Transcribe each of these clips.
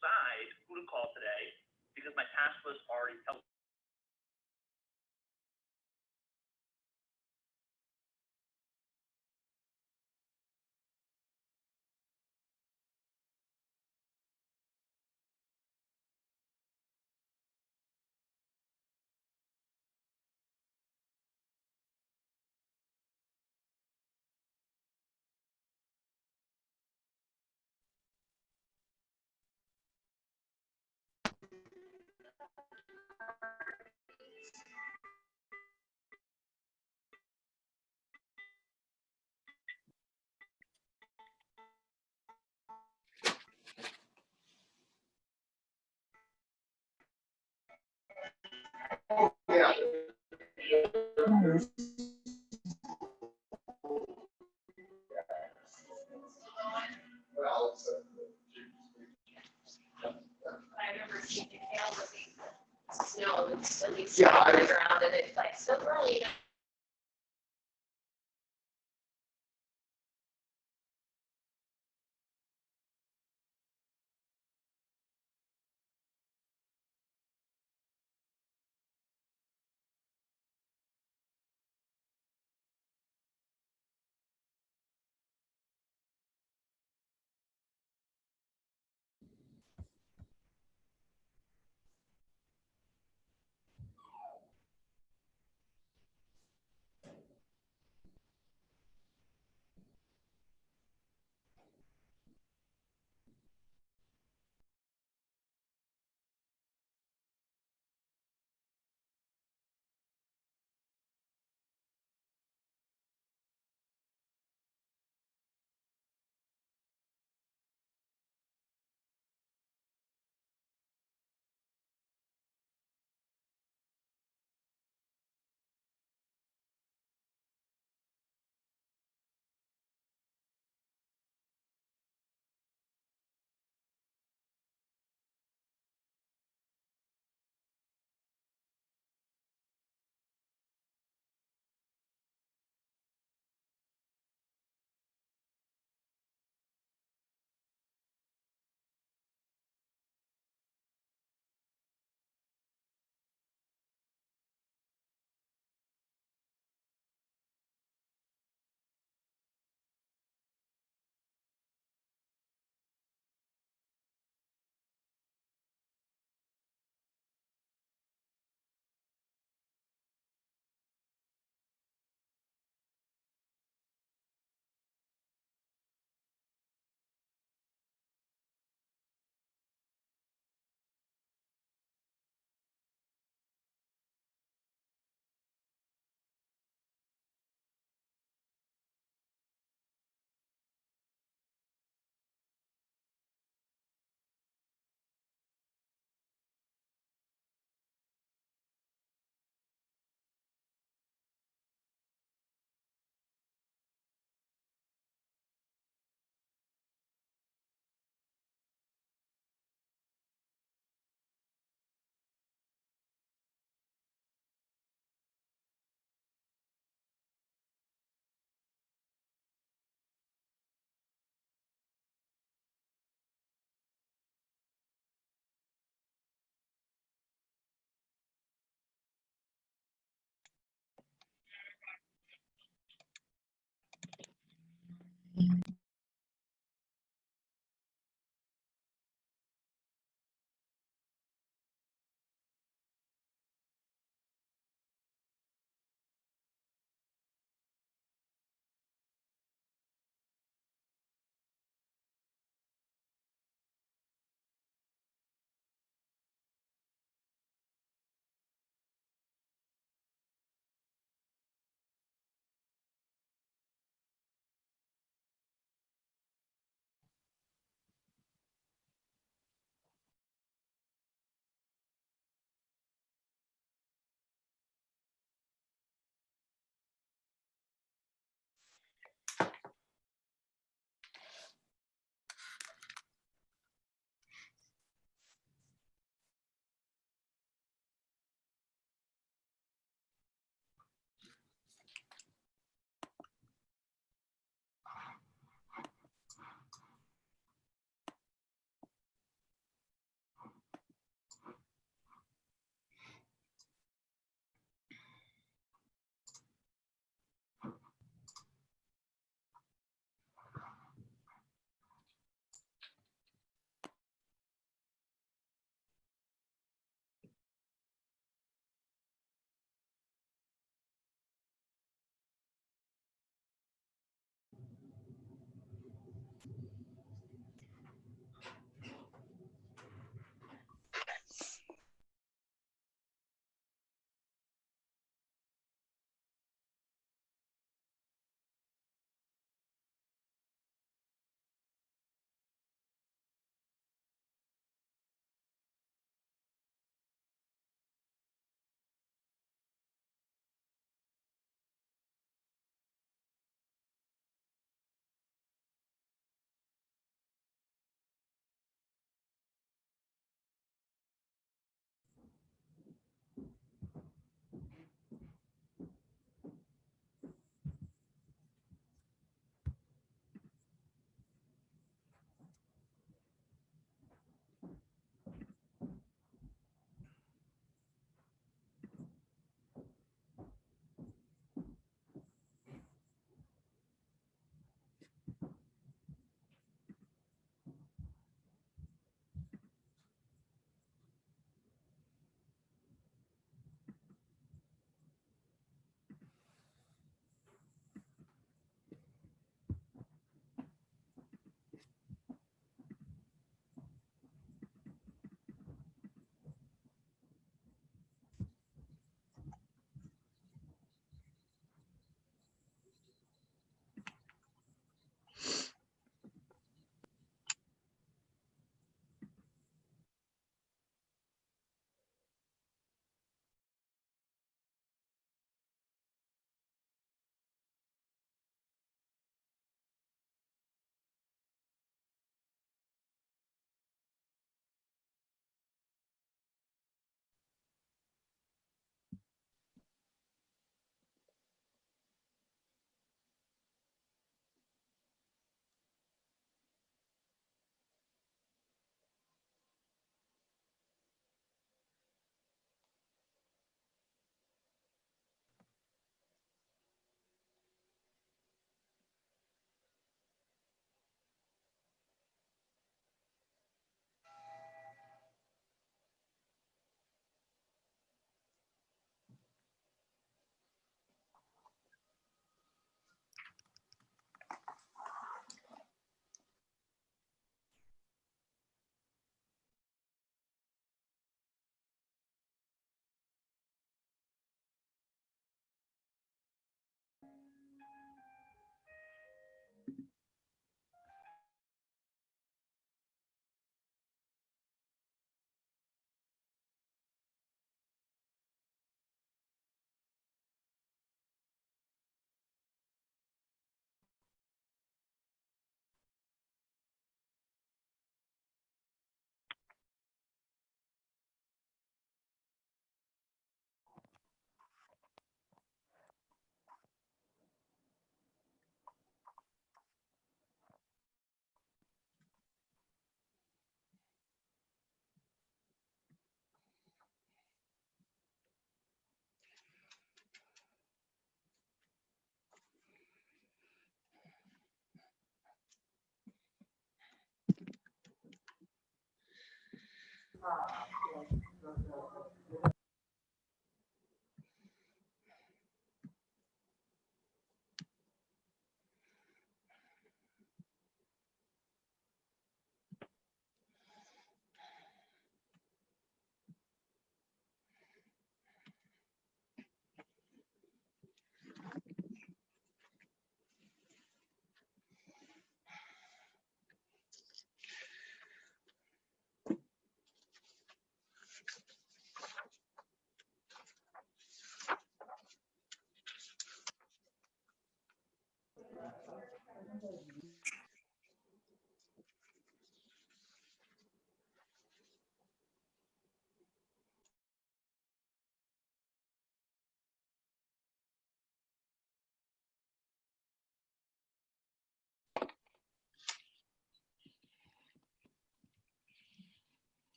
decide who to call today because my task was already held. Yeah. Well, I remember seeing the snow.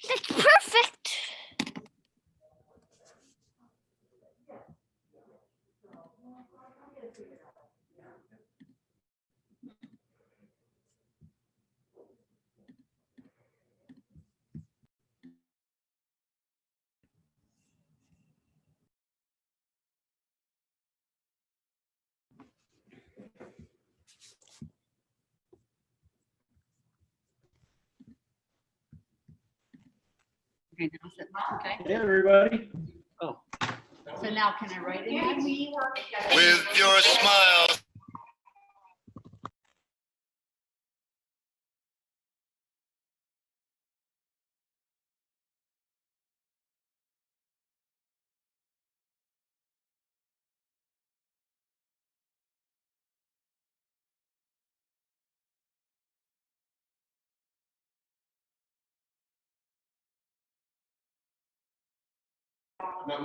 That's perfect. Okay, now is it okay? Hey, everybody. Oh, So now can I write it in? With your smile. all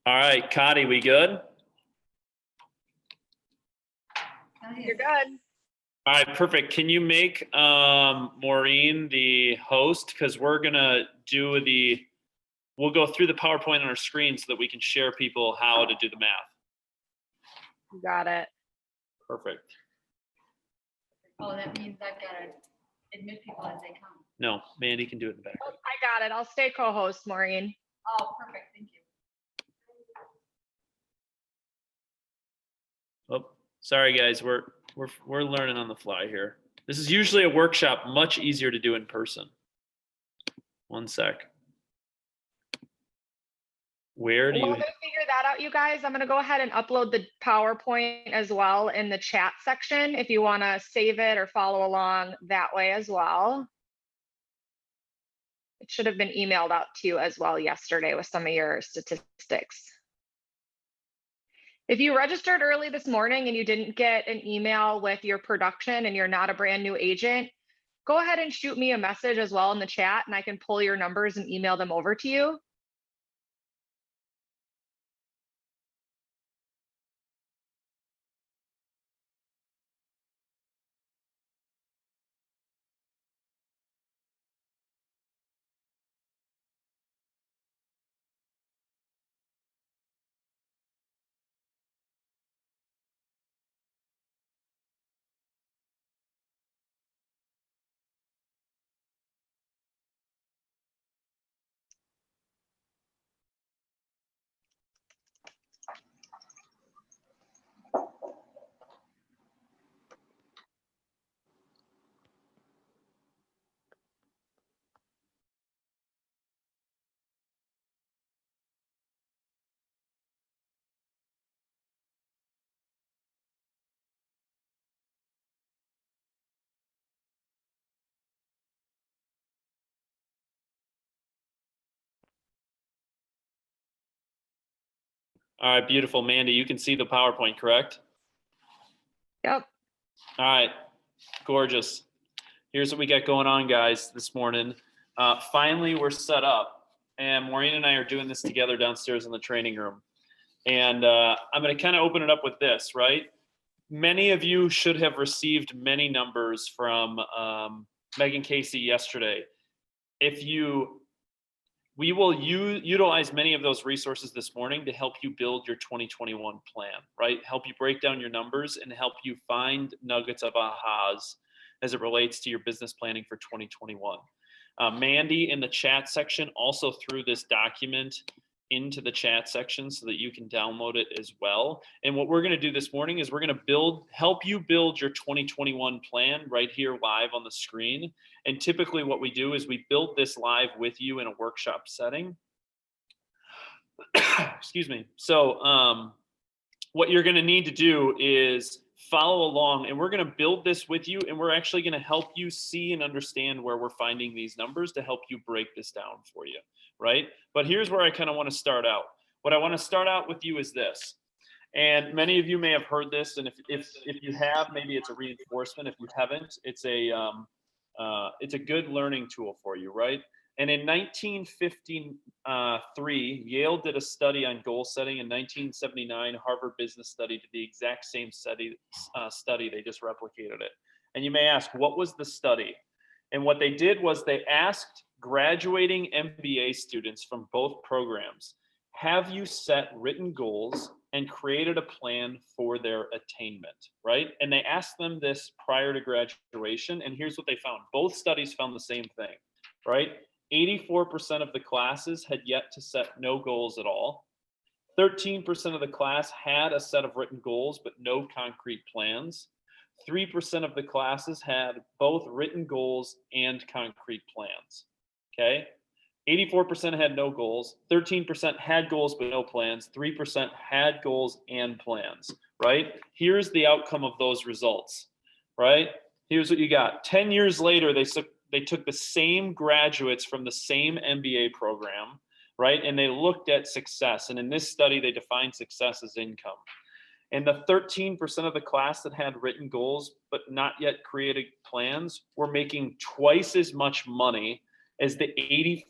right, Cotty, we good? You're good. All right, perfect. Can you make Maureen the host? Because we're gonna do we'll go through the PowerPoint on our screen so that we can share people how to do the math. You got it. Perfect. Oh, that means I've got to admit people as they come. No, Mandy can do it in the back. Oh, I got it. I'll stay co-host, Maureen. Oh, perfect. Thank you. Oh, sorry guys, we're learning on the fly here. This is usually a workshop, much easier to do in person. One sec. Where do While you? we figure that out, you guys, I'm going to go ahead and upload the PowerPoint as well in the chat section if you want to save it or follow along that way as well. It should have been emailed out to you as well yesterday with some of your statistics. If you registered early this morning and you didn't get an email with your production and you're not a brand new agent, go ahead and shoot me a message as well in the chat and I can pull your numbers and email them over to you. All right, beautiful. Mandy, you can see the PowerPoint, correct? Yep. All right, gorgeous. Here's what we got going on, guys, this morning. Finally, we're set up, and Maureen and I are doing this together downstairs in the training room. And I'm going to kind of open it up with this, right? Many of you should have received many numbers from Megan Casey yesterday. We will utilize many of those resources this morning to help you build your 2021 plan, right? Help you break down your numbers and help you find nuggets of ahas as it relates to your business planning for 2021. Mandy in the chat section also threw this document into the chat section so that you can download it as well. And what we're going to do this morning is we're going to help you build your 2021 plan right here live on the screen. And typically what we do is we build this live with you in a workshop setting. Excuse me. So what you're going to need to do is follow along, and we're going to build this with you, and we're actually going to help you see and understand where we're finding these numbers to help you break this down for you, right? But here's where I kind of want to start out. What I want to start out with you is this, and many of you may have heard this, and if you have, maybe it's a reinforcement. If you haven't, it's a good learning tool for you, right? And in 1953, Yale did a study on goal setting. In 1979, Harvard Business Study did the exact same study. They just replicated it. And you may ask, what was the study? And what they did was they asked graduating MBA students from both programs, have you set written goals and created a plan for their attainment, right? And they asked them this prior to graduation. And here's what they found. Both studies found the same thing, right? 84% of the classes had yet to set no goals at all. 13% of the class had a set of written goals, but no concrete plans. 3% of the classes had both written goals and concrete plans, okay? 84% had no goals, 13% had goals but no plans, 3% had goals and plans, right? Here's the outcome of those results, right? Here's what you got. 10 years later, they took the same graduates from the same MBA program, right? And they looked at success. And in this study, they defined success as income. And the 13% of the class that had written goals but not yet created plans were making twice as much money as the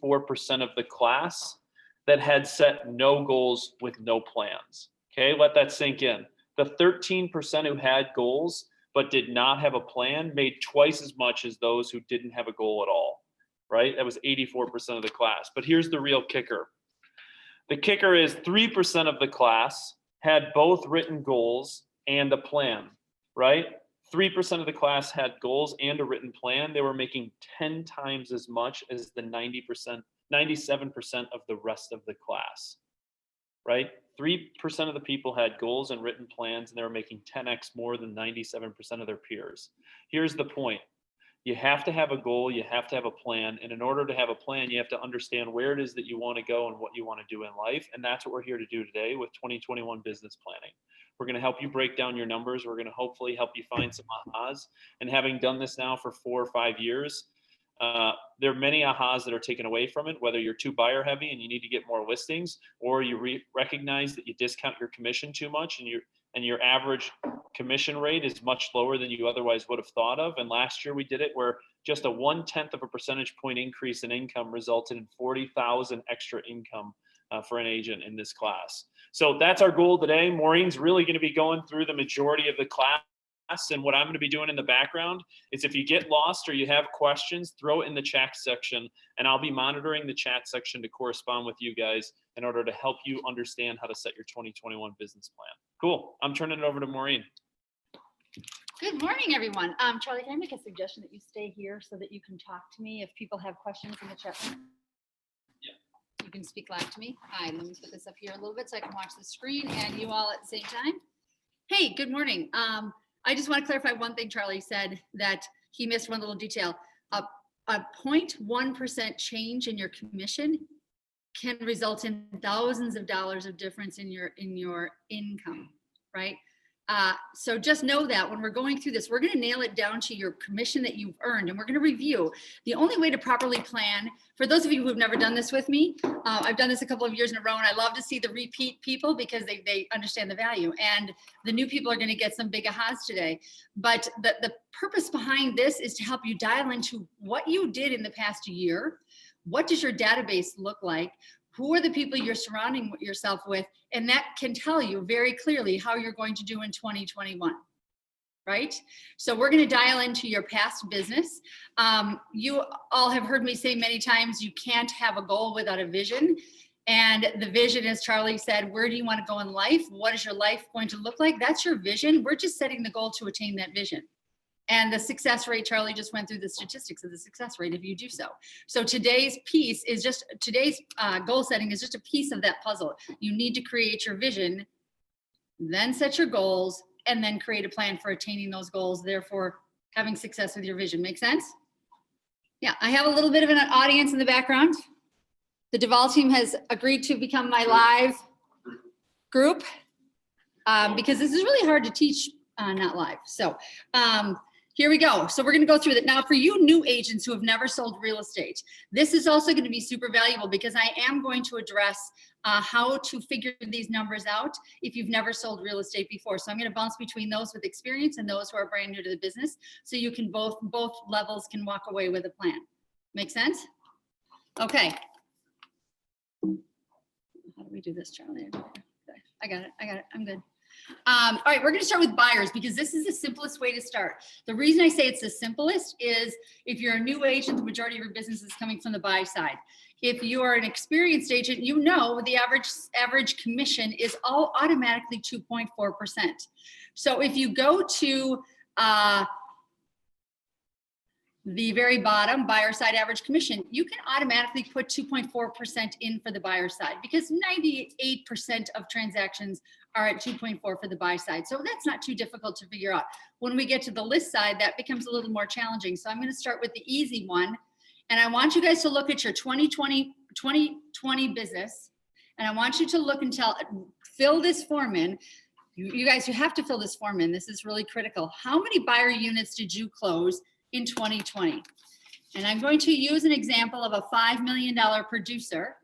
84% of the class that had set no goals with no plans. Okay, let that sink in. The 13% who had goals but did not have a plan made twice as much as those who didn't have a goal at all, right? That was 84% of the class. But here's the real kicker. The kicker is 3% of the class had both written goals and a plan, right? 3% of the class had goals and a written plan. They were making 10 times as much as the 97% of the rest of the class, right? 3% of the people had goals and written plans, and they were making 10x more than 97% of their peers. Here's the point. You have to have a goal, you have to have a plan, and in order to have a plan, you have to understand where it is that you want to go and what you want to do in life, and that's what we're here to do today with 2021 business planning. We're going to help you break down your numbers. We're going to hopefully help you find some ahas, and having done this now for 4 or 5 years, there are many ahas that are taken away from it, whether you're too buyer heavy and you need to get more listings, or you recognize that you discount your commission too much and your average commission rate is much lower than you otherwise would have thought of. And last year we did it where just a 1/10 of a percentage point increase in income resulted in 40,000 extra income for an agent in this class. So that's our goal today. Maureen's really going to be going through the majority of the class. And what I'm going to be doing in the background is if you get lost or you have questions, throw it in the chat section, and I'll be monitoring the chat section to correspond with you guys in order to help you understand how to set your 2021 business plan. Cool. I'm turning it over to Maureen. Good morning, everyone. Charlie, can I make a suggestion that you stay here so that you can talk to me if people have questions in the chat room? Yeah. You can speak live to me. Hi, let me put this up here a little bit so I can watch the screen and you all at the same time. Hey, good morning. I just want to clarify one thing Charlie said, that he missed one little detail. A 0.1% change in your commission can result in thousands of dollars of difference in your income, right? So just know that when we're going through this, we're going to nail it down to your commission that you've earned, and we're going to review. The only way to properly plan, for those of you who have never done this with me, I've done this a couple of years in a row, and I love to see the repeat people because they understand the value, and the new people are going to get some big ahas today. But the purpose behind this is to help you dial into what you did in the past year. What does your database look like? Who are the people you're surrounding yourself with? And that can tell you very clearly how you're going to do in 2021, right? So we're going to dial into your past business. You all have heard me say many times, you can't have a goal without a vision. And the vision, as Charlie said, where do you want to go in life? What is your life going to look like? That's your vision. We're just setting the goal to attain that vision. And the success rate, Charlie just went through the statistics of the success rate if you do so. So today's piece is just, today's goal setting is just a piece of that puzzle. You need to create your vision, then set your goals, and then create a plan for attaining those goals, therefore having success with your vision. Make sense? Yeah, I have a little bit of an audience in the background. The Duval team has agreed to become my live group because this is really hard to teach not live. So here we go. So we're going to go through that. Now for you new agents who have never sold real estate, this is also going to be super valuable because I am going to address how to figure these numbers out if you've never sold real estate before. So I'm going to bounce between those with experience and those who are brand new to the business. So you can both levels can walk away with a plan. Make sense? Okay. How do we do this, Charlie? I got it. I'm good. All right, we're going to start with buyers because this is the simplest way to start. The reason I say it's the simplest is if you're a new agent, the majority of your business is coming from the buy side. If you are an experienced agent, you know the average commission is all automatically 2.4%. So if you go to the very bottom, buyer side average commission, you can automatically put 2.4% in for the buyer side because 98% of transactions are at 2.4 for the buy side. So that's not too difficult to figure out. When we get to the list side, that becomes a little more challenging. So I'm going to start with the easy one. And I want you guys to look at your 2020 business. And I want you to look and fill this form in. You guys, you have to fill this form in. This is really critical. How many buyer units did you close in 2020? And I'm going to use an example of a $5 million producer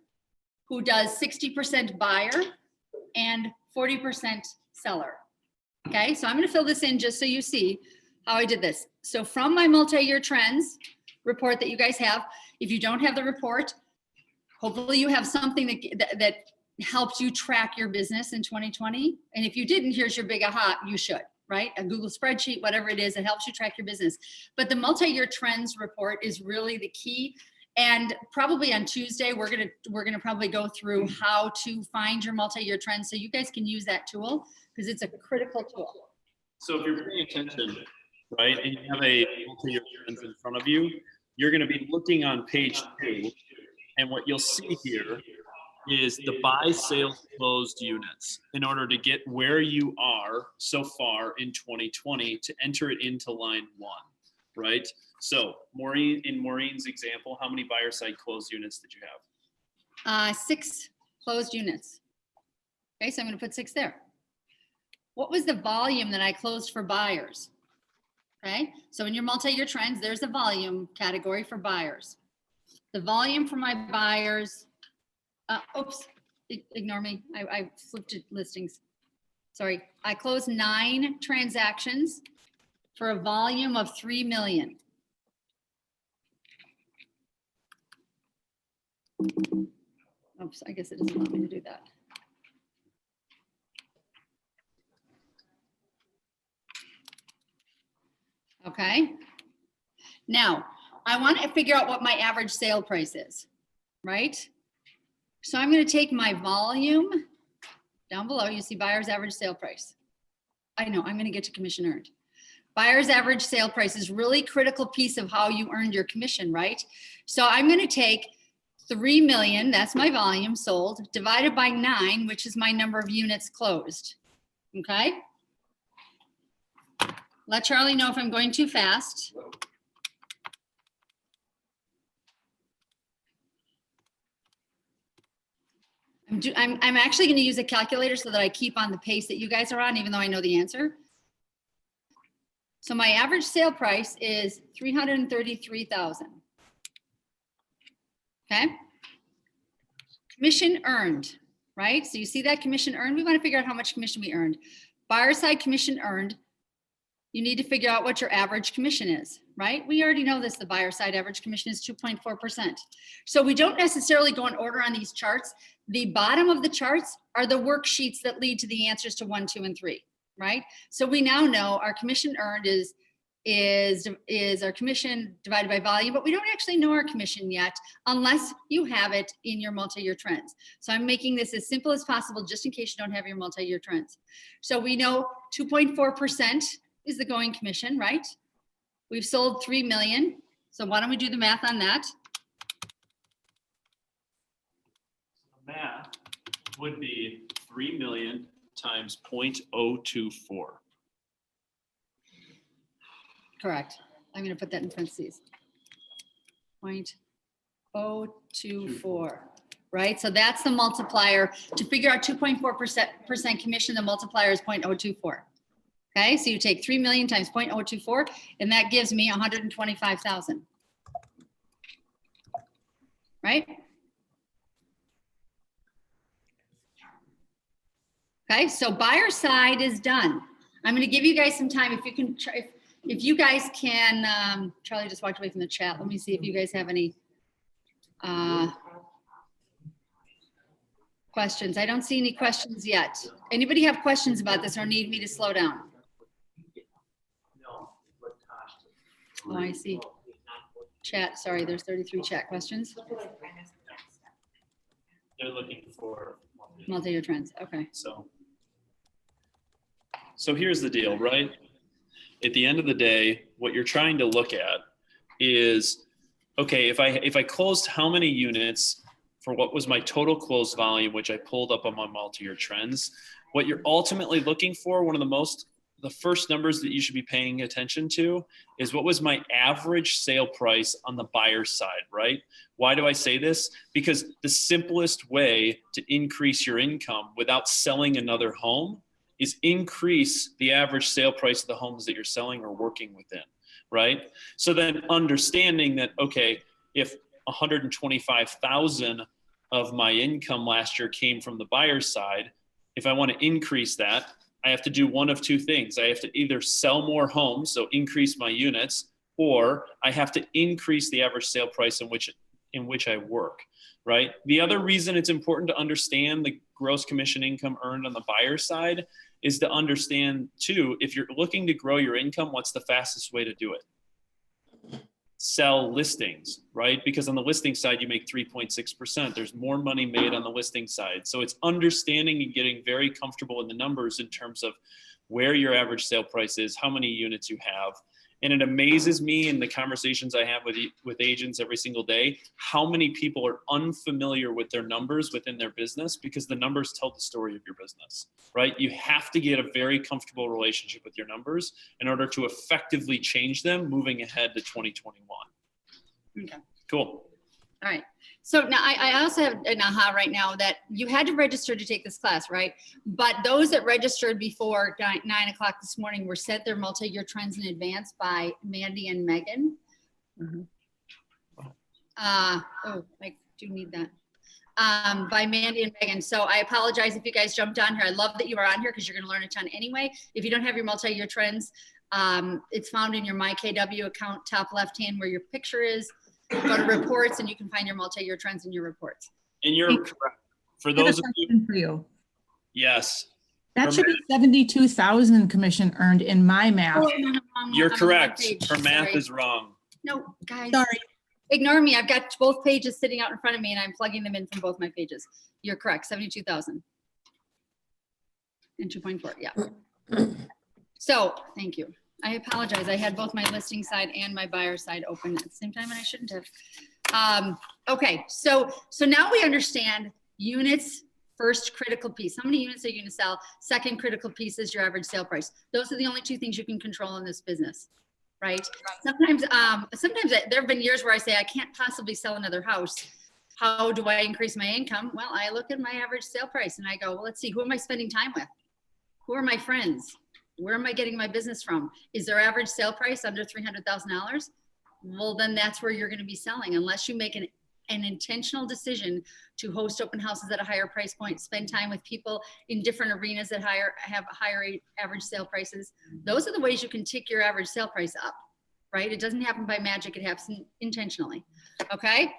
who does 60% buyer and 40% seller. Okay, so I'm going to fill this in just so you see how I did this. So from my multi-year trends report that you guys have, if you don't have the report, hopefully you have something that helps you track your business in 2020. And if you didn't, here's your big aha, you should, right? A Google spreadsheet, whatever it is, it helps you track your business. But the multi-year trends report is really the key. And probably on Tuesday, we're gonna probably go through how to find your multi-year trends so you guys can use that tool because it's a critical tool. So if you're paying attention, right, and you have a multi-year trends in front of you, you're going to be looking on page 2, and what you'll see here is the buy, sales, closed units in order to get where you are so far in 2020 to enter it into line 1, right? So Maureen, in Maureen's example, how many buyer side closed units did you have? 6 closed units. Okay, so I'm going to put 6 there. What was the volume that I closed for buyers? Okay, so in your multi-year trends, there's a volume category for buyers. The volume for my buyers, oops, ignore me. I flipped it listings. Sorry, I closed 9 transactions for a volume of 3 million. Oops, I guess it doesn't want me to do that. Okay. Now, I want to figure out what my average sale price is, right? So I'm going to take my volume down below. You see buyer's average sale price. I know, I'm going to get to commission earned. Buyer's average sale price is really critical piece of how you earned your commission, right? So I'm going to take 3 million, that's my volume sold, divided by 9, which is my number of units closed. Okay. Let Charlie know if I'm going too fast. I'm actually going to use a calculator so that I keep on the pace that you guys are on, even though I know the answer. So my average sale price is $333,000. Okay. Commission earned, right? So you see that commission earned. We want to figure out how much commission we earned. Buyer side commission earned. You need to figure out what your average commission is, right? We already know this, the buyer side average commission is 2.4%. So we don't necessarily go in order on these charts. The bottom of the charts are the worksheets that lead to the answers to 1, 2, and 3, right? So we now know our commission earned is our commission divided by volume, but we don't actually know our commission yet unless you have it in your multi-year trends. So I'm making this as simple as possible just in case you don't have your multi-year trends. So we know 2.4% is the going commission, right? We've sold 3 million. So why don't we do the math on that? The math would be 3 million times 0.024. Correct. I'm going to put that in parentheses. 0.024, right? So that's the multiplier. To figure out 2.4% commission, the multiplier is 0.024. Okay, so you take 3 million times 0.024, and that gives me 125,000. Right? Okay, so buyer side is done. I'm going to give you guys some time. If you can, if you guys can, Charlie just walked away from the chat. Let me see if you guys have any questions. I don't see any questions yet. Anybody have questions about this or need me to slow down? Oh, I see. Chat, sorry, there's 33 chat questions. They're looking for Multi-year trends, okay. So here's the deal, right? At the end of the day, what you're trying to look at is, okay, if I closed how many units for what was my total closed volume, which I pulled up on my multi-year trends, what you're ultimately looking for, one of the first numbers that you should be paying attention to is what was my average sale price on the buyer side, right? Why do I say this? Because the simplest way to increase your income without selling another home is increase the average sale price of the homes that you're selling or working within, right? So then understanding that, okay, if 125,000 of my income last year came from the buyer side, if I want to increase that, I have to do one of two things. I have to either sell more homes, so increase my units, or I have to increase the average sale price in which I work, right? The other reason it's important to understand the gross commission income earned on the buyer side is to understand too, if you're looking to grow your income, what's the fastest way to do it? Sell listings, right? Because on the listing side, you make 3.6%. There's more money made on the listing side. So it's understanding and getting very comfortable in the numbers in terms of where your average sale price is, how many units you have. And it amazes me in the conversations I have with agents every single day, how many people are unfamiliar with their numbers within their business because the numbers tell the story of your business, right? You have to get a very comfortable relationship with your numbers in order to effectively change them moving ahead to 2021. Okay. Cool. All right. So now I also have an aha right now that you had to register to take this class, right? But those that registered before 9 o'clock this morning were sent their multi-year trends in advance by Mandy and Megan. Mhm. Oh, I do need that. By Mandy and Megan. So I apologize if you guys jumped on here. I love that you are on here because you're going to learn a ton anyway. If you don't have your multi-year trends, it's found in your MyKW account, top left-hand where your picture is. Go to reports and you can find your multi-year trends in your reports. And you're correct. For those of you, For you. yes. That should be 72,000 commission earned in my math. Oh, no, You're I'm on correct. one page. Her math Sorry. is wrong. No, guys. Sorry. Ignore me. I've got both pages sitting out in front of me and I'm plugging them in from both my pages. You're correct. 72,000. And 2.4. Yeah. So thank you. I apologize. I had both my listing side and my buyer side open at the same time and I shouldn't have. Okay. So now we understand units, first critical piece. How many units are you going to sell? Second critical piece is your average sale price. Those are the only two things you can control in this business. Right? Sometimes there have been years where I say, I can't possibly sell another house. How do I increase my income? Well, I look at my average sale price and I go, well, let's see, who am I spending time with? Who are my friends? Where am I getting my business from? Is their average sale price under $300,000? Well, then that's where you're going to be selling unless you make an intentional decision to host open houses at a higher price point, spend time with people in different arenas that have higher average sale prices. Those are the ways you can tick your average sale price up, right? It doesn't happen by magic. It happens intentionally. Okay.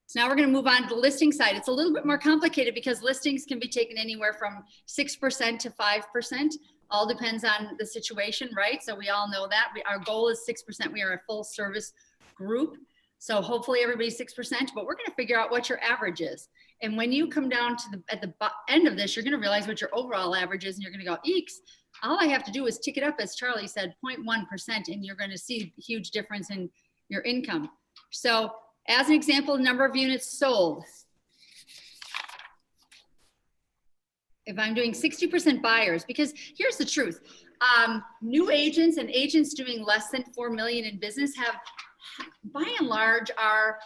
So now we're going to move on to the listing side. It's a little bit more complicated because listings can be taken anywhere from 6% to 5%. All depends on the situation, right? So we all know that our goal is 6%. We are a full service group. So hopefully everybody's 6%, but we're going to figure out what your average is. And when you come down to at the end of this, you're going to realize what your overall average is and you're going to go, eeks, All I have to do is tick it up, as Charlie said, 0.1%, and you're going to see a huge difference in your income. So as an example, number of units sold. If I'm doing 60% buyers, because here's the truth. New agents and agents doing less than 4 million in business have, by and large, are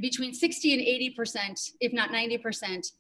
between 60 and 80%, if not 90%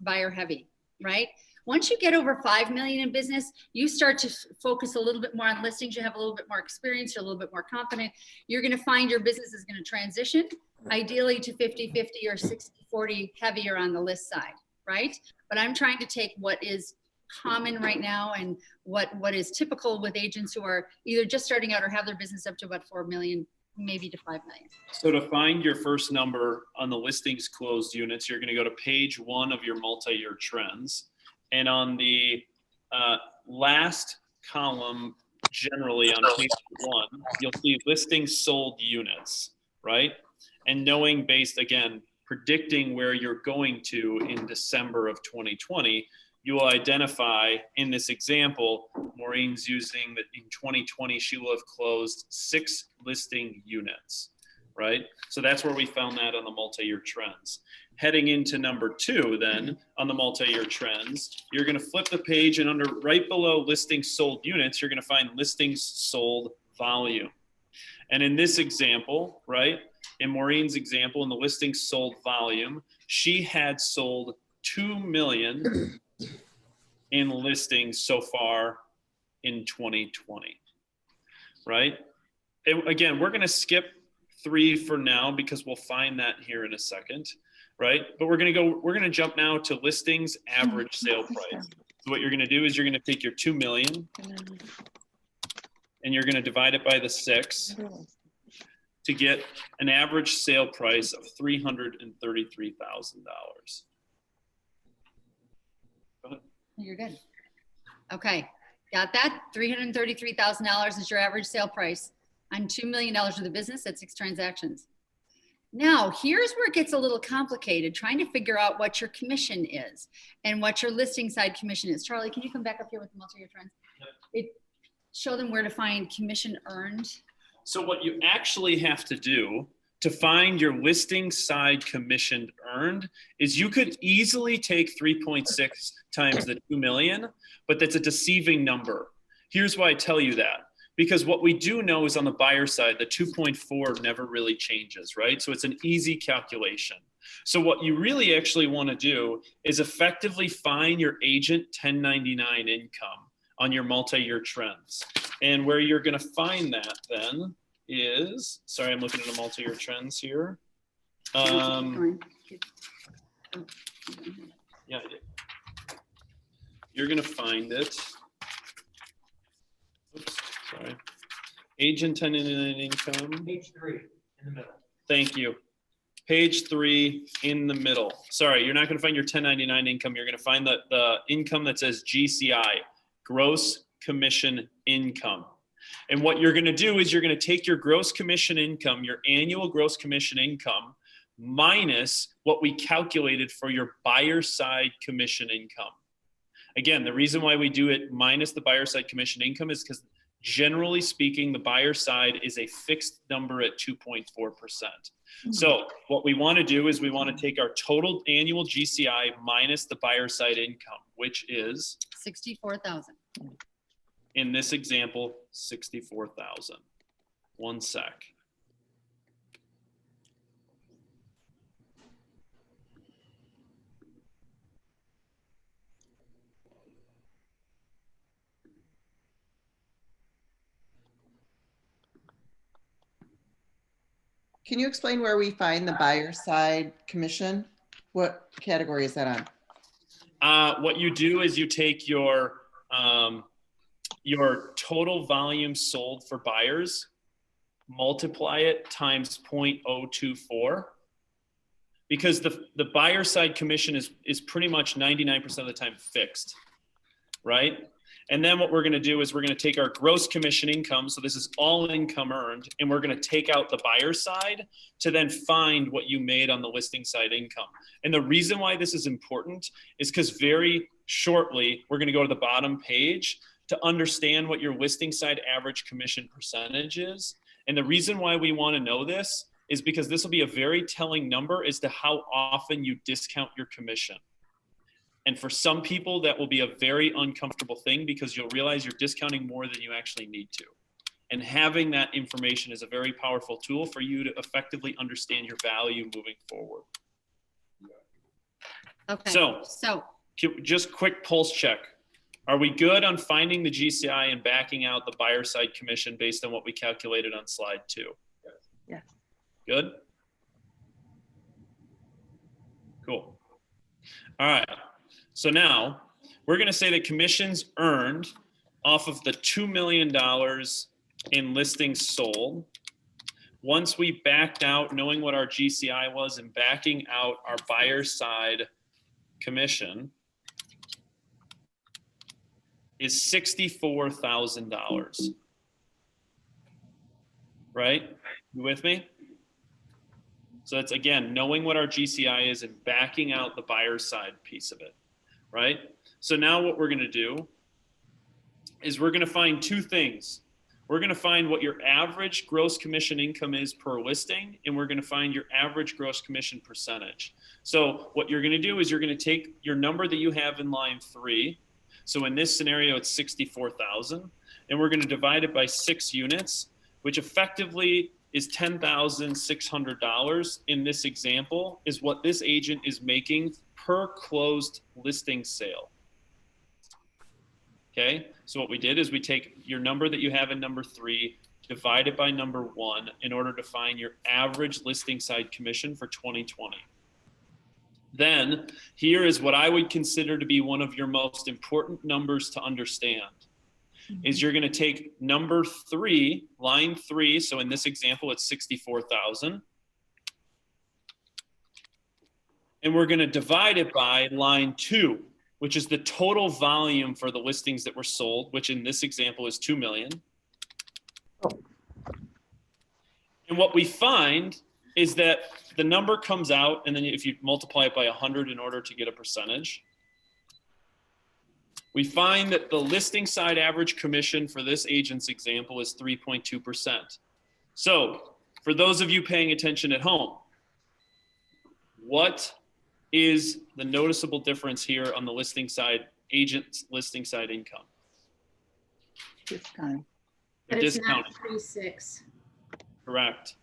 buyer heavy, right? Once you get over 5 million in business, you start to focus a little bit more on listings. You have a little bit more experience. You're a little bit more confident. You're going to find your business is going to transition ideally to 50-50 or 60-40 heavier on the list side, right? But I'm trying to take what is common right now and what is typical with agents who are either just starting out or have their business up to about 4 million, maybe to 5 million. So to find your first number on the listings closed units, you're going to go to page 1 of your multi-year trends. And on the last column, generally on page 1, you'll see listings sold units, right? And knowing based, again, predicting where you're going to in December of 2020, you will identify in this example, Maureen's using that in 2020, she will have closed 6 listing units, right? So that's where we found that on the multi-year trends. Heading into number 2 then on the multi-year trends, you're gonna flip the page and under right below listings sold units, you're gonna find listings sold volume. And in this example, right, in Maureen's example, in the listings sold volume, she had sold 2 million in listings so far in 2020, right? Again, we're gonna skip 3 for now because we'll find that here in a second, right? But we're gonna jump now to listings average sale price. So what you're gonna do is you're gonna take your 2 million and you're gonna divide it by the 6 to get an average sale price of $333,000. Go ahead. You're good. Okay, got that? $333,000 is your average sale price on $2 million worth of business at 6 transactions. Now, here's where it gets a little complicated, trying to figure out what your commission is and what your listing side commission is. Charlie, can you come back up here with the multi-year trends? Yep. Show them where to find commission earned. So what you actually have to do to find your listing side commission earned is you could easily take 3.6 times the 2 million, but that's a deceiving number. Here's why I tell you that. Because what we do know is on the buyer side, the 2.4 never really changes, right? So it's an easy calculation. So what you really actually want to do is effectively find your agent 1099 income on your multi-year trends. And where you're going to find that then is, sorry, I'm looking at the multi-year trends here. Yeah, I did. You're going to find it. Oops, sorry. Agent 1099 income. Page 3 in the middle. Thank you. Page 3 in the middle. Sorry, you're not going to find your 1099 income. You're going to find the income that says GCI, gross commission income. And what you're going to do is you're going to take your gross commission income, your annual gross commission income, minus what we calculated for your buyer side commission income. Again, the reason why we do it minus the buyer side commission income is because generally speaking, the buyer side is a fixed number at 2.4%. So what we want to do is we want to take our total annual GCI minus the buyer side income, which is 64,000. in this example, 64,000. One sec. Can you explain where we find the buyer side commission? What category is that on? What you do is you take your total volume sold for buyers, multiply it times 0.024, because the buyer side commission is pretty much 99% of the time fixed, right? And then what we're going to do is we're going to take our gross commission income. So this is all income earned, and we're going to take out the buyer side to then find what you made on the listing side income. And the reason why this is important is because very shortly, we're going to go to the bottom page to understand what your listing side average commission percentage is. And the reason why we want to know this is because this will be a very telling number as to how often you discount your commission. And for some people, that will be a very uncomfortable thing because you'll realize you're discounting more than you actually need to. And having that information is a very powerful tool for you to effectively understand your value moving forward. Okay. So just quick pulse check. Are we good on finding the GCI and backing out the buyer side commission based on what we calculated on slide 2? Yes. Good? Cool. All right. So now we're going to say that commissions earned off of the $2 million in listings sold. Once we backed out, knowing what our GCI was and backing out our buyer side commission, is $64,000. Right? You with me? So that's, again, knowing what our GCI is and backing out the buyer side piece of it. Right? So now what we're going to do is we're going to find two things. We're going to find what your average gross commission income is per listing, and we're going to find your average gross commission percentage. So what you're going to do is you're going to take your number that you have in line 3. So in this scenario, it's 64,000, and we're going to divide it by 6 units, which effectively is $10,600 in this example, is what this agent is making per closed listing sale. Okay, so what we did is we take your number that you have in number 3, divide it by number 1 in order to find your average listing side commission for 2020. Then here is what I would consider to be one of your most important numbers to understand. Is you're going to take number 3, line 3, so in this example it's 64,000, and we're going to divide it by line 2, which is the total volume for the listings that were sold, which in this example is 2 million. And what we find is that the number comes out, and then if you multiply it by 100 in order to get a percentage, we find that the listing side average commission for this agent's example is 3.2%. So for those of you paying attention at home, what is the noticeable difference here on the listing side, agent's listing side income? Discounting. They're discounting. 36. Correct.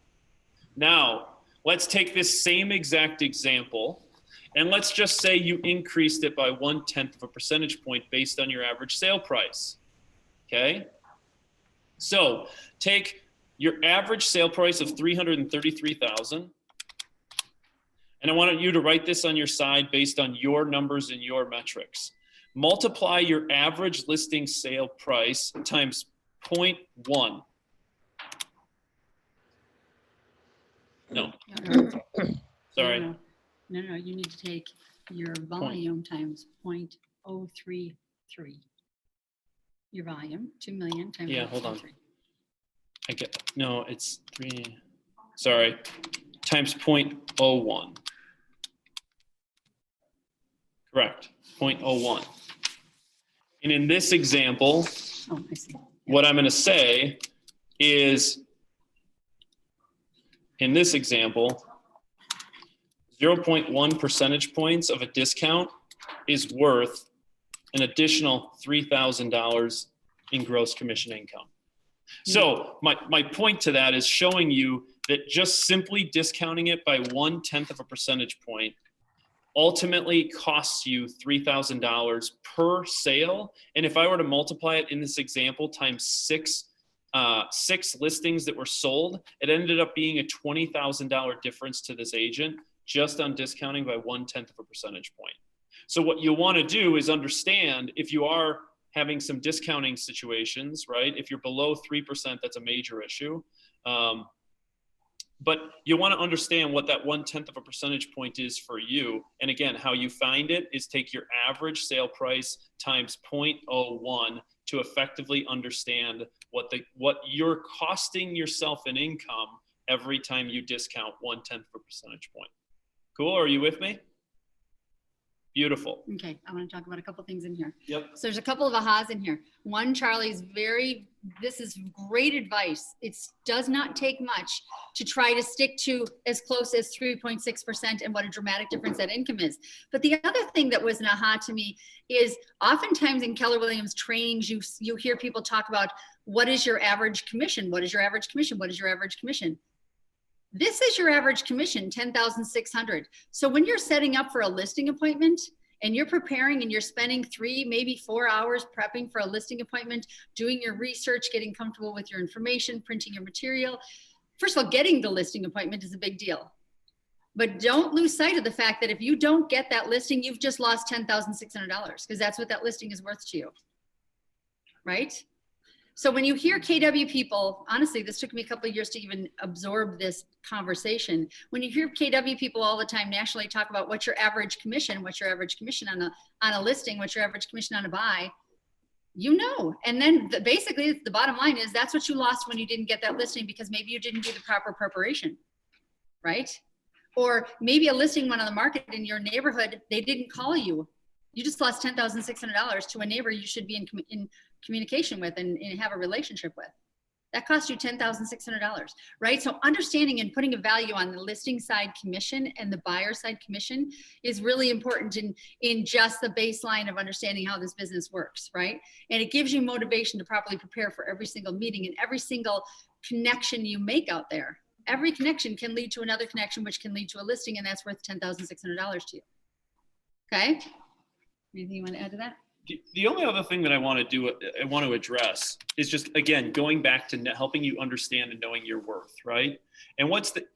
Now, let's take this same exact example, and let's just say you increased it by 1/10 of a percentage point based on your average sale price. Okay? So take your average sale price of $333,000. And I want you to write this on your side based on your numbers and your metrics. Multiply your average listing sale price times 0.1. No. Sorry. No, you need to take your volume times 0.033. Your volume, 2 million times. Yeah, hold on. No, it's 3. Sorry, times 0.01. Correct, 0.01. And in this example, Oh, I see. what I'm going to say is, in this example, 0.1 percentage points of a discount is worth an additional $3,000 in gross commission income. So my point to that is showing you that just simply discounting it by 1/10 of a percentage point ultimately costs you $3,000 per sale. And if I were to multiply it in this example times 6 listings that were sold, it ended up being a $20,000 difference to this agent just on discounting by 1/10 of a percentage point. So what you want to do is understand if you are having some discounting situations, right? If you're below 3%, that's a major issue. But you want to understand what that 1/10 of a percentage point is for you. And again, how you find it is take your average sale price times 0.01 to effectively understand what you're costing yourself in income every time you discount 1/10 of a percentage point. Cool? Are you with me? Beautiful. Okay, I want to talk about a couple things in here. Yep. So there's a couple of ahas in here. One, this is great advice. It does not take much to try to stick to as close as 3.6% and what a dramatic difference that income is. But the other thing that was an aha to me is oftentimes in Keller Williams trainings, you hear people talk about what is your average commission? What is your average commission? What is your average commission? This is your average commission, $10,600. So when you're setting up for a listing appointment and you're preparing and you're spending 3, maybe 4 hours prepping for a listing appointment, doing your research, getting comfortable with your information, printing your material. First of all, getting the listing appointment is a big deal. But don't lose sight of the fact that if you don't get that listing, you've just lost $10,600 because that's what that listing is worth to you, right? So when you hear KW people, honestly, this took me a couple of years to even absorb this conversation. When you hear KW people all the time nationally talk about what's your average commission on a listing, what's your average commission on a buy, you know. And then basically the bottom line is that's what you lost when you didn't get that listing because maybe you didn't do the proper preparation, right? Or maybe a listing went on the market in your neighborhood, they didn't call you. You just lost $10,600 to a neighbor you should be in communication with and have a relationship with. That cost you $10,600, right? So understanding and putting a value on the listing side commission and the buyer side commission is really important in just the baseline of understanding how this business works, right? And it gives you motivation to properly prepare for every single meeting and every single connection you make out there. Every connection can lead to another connection, which can lead to a listing, and that's worth $10,600 to you. Okay? Anything you want to add to that? The only other thing that I want to address is just, again, going back to helping you understand and knowing your worth, right? And what's the,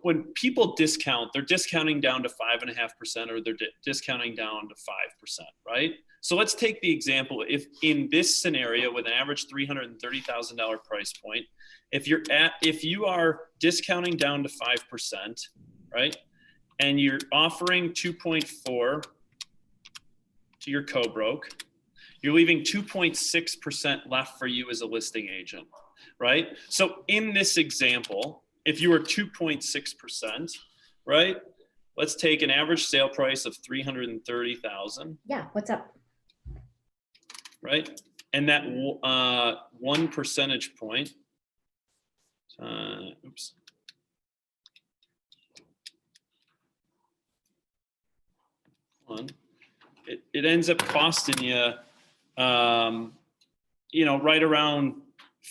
when people discount, they're discounting down to 5.5% or they're discounting down to 5%, right? So let's take the example, if in this scenario with an average $330,000 price point, if you are discounting down to 5%, right? And you're offering 2.4 to your co-broke, you're leaving 2.6% left for you as a listing agent, right? So in this example, if you were 2.6%, right? Let's take an average sale price of $330,000. Yeah, what's up? Right? And that 1 percentage point, it ends up costing you, right around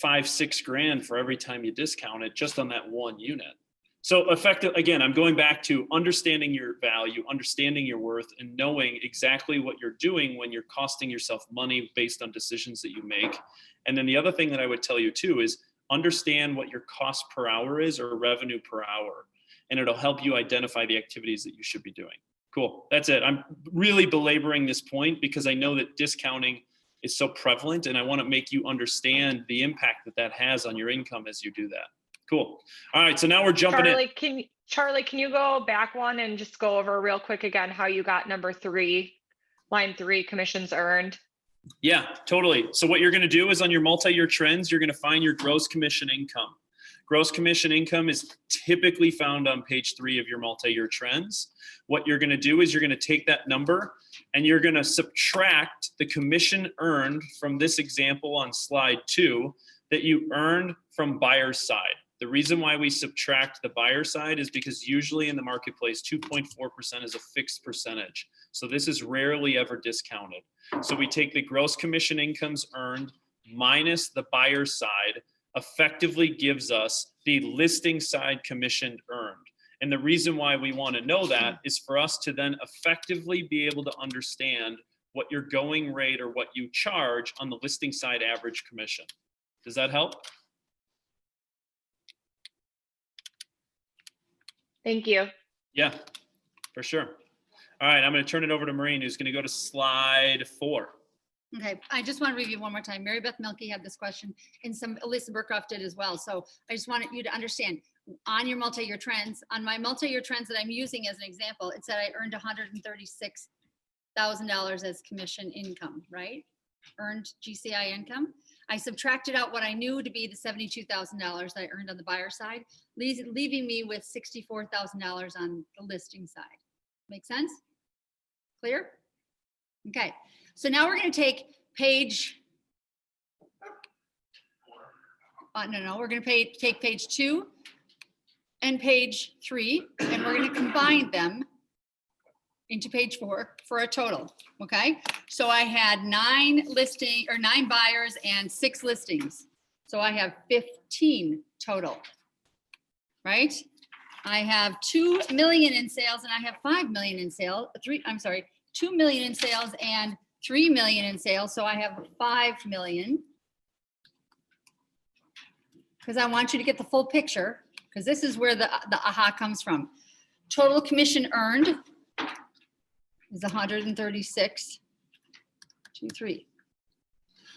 $5-6 grand for every time you discount it just on that one unit. So effective, again, I'm going back to understanding your value, understanding your worth, and knowing exactly what you're doing when you're costing yourself money based on decisions that you make. And then the other thing that I would tell you too is understand what your cost per hour is or revenue per hour, and it'll help you identify the activities that you should be doing. Cool, that's it. I'm really belaboring this point because I know that discounting is so prevalent, and I want to make you understand the impact that that has on your income as you do that. Cool. All right, so now we're jumping in. Charlie, can you go back one and just go over real quick again how you got number 3, line 3, commissions earned? Yeah, totally. So what you're going to do is on your multi-year trends, you're going to find your gross commission income. Gross commission income is typically found on page 3 of your multi-year trends. What you're going to do is you're going to take that number and you're going to subtract the commission earned from this example on slide 2 that you earned from buyer's side. The reason why we subtract the buyer side is because usually in the marketplace, 2.4% is a fixed percentage. So this is rarely ever discounted. So we take the gross commission incomes earned minus the buyer side, effectively gives us the listing side commission earned. And the reason why we want to know that is for us to then effectively be able to understand what your going rate or what you charge on the listing side average commission. Does that help? Thank you. Yeah, for sure. All right, I'm going to turn it over to Maureen, who's going to go to slide 4. Okay, I just want to review one more time. Mary Beth Milkey had this question, and Elisa Burkhoff did as well. So I just wanted you to understand on your multi-year trends, on my multi-year trends that I'm using as an example, it said I earned $136,000 as commission income, right? Earned GCI income. I subtracted out what I knew to be the $72,000 that I earned on the buyer side, leaving me with $64,000 on the listing side. Make sense? Clear? Okay, so now we're gonna take page, we're gonna take page 2 and page 3, and we're gonna combine them into page 4 for a total, okay? So I had 9 buyers and 6 listings. So I have 15 total, right? I have 2 million in sales and I have 5 million in sales, 2 million in sales and 3 million in sales. So I have 5 million. Because I want you to get the full picture, because this is where the aha comes from. Total commission earned is 136.23.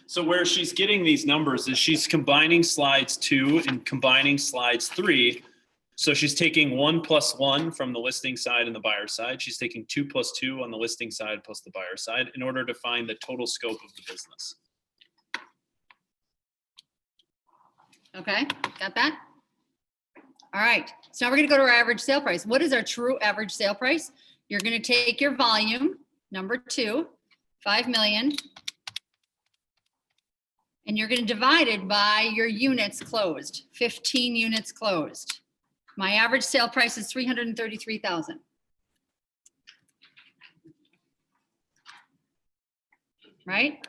So where she's getting these numbers is she's combining slides 2 and combining slides 3. So she's taking 1 plus 1 from the listing side and the buyer side. She's taking 2 plus 2 on the listing side plus the buyer side in order to find the total scope of the business. Okay, got that? All right, so now we're gonna go to our average sale price. What is our true average sale price? You're gonna take your volume, number 2, 5 million, and you're gonna divide it by your units closed, 15 units closed. My average sale price is 333,000. Right?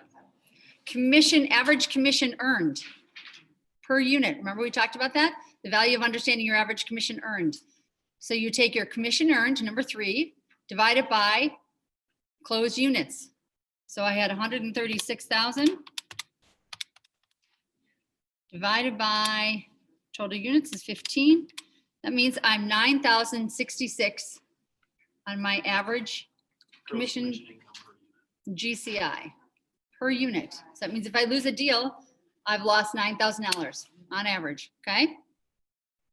Average commission earned per unit. Remember we talked about that? The value of understanding your average commission earned. So you take your commission earned, number 3, divide it by closed units. So I had 136,000 divided by total units is 15. That means I'm 9,066 on my average commission GCI per unit. So that means if I lose a deal, I've lost $9,000 on average, okay?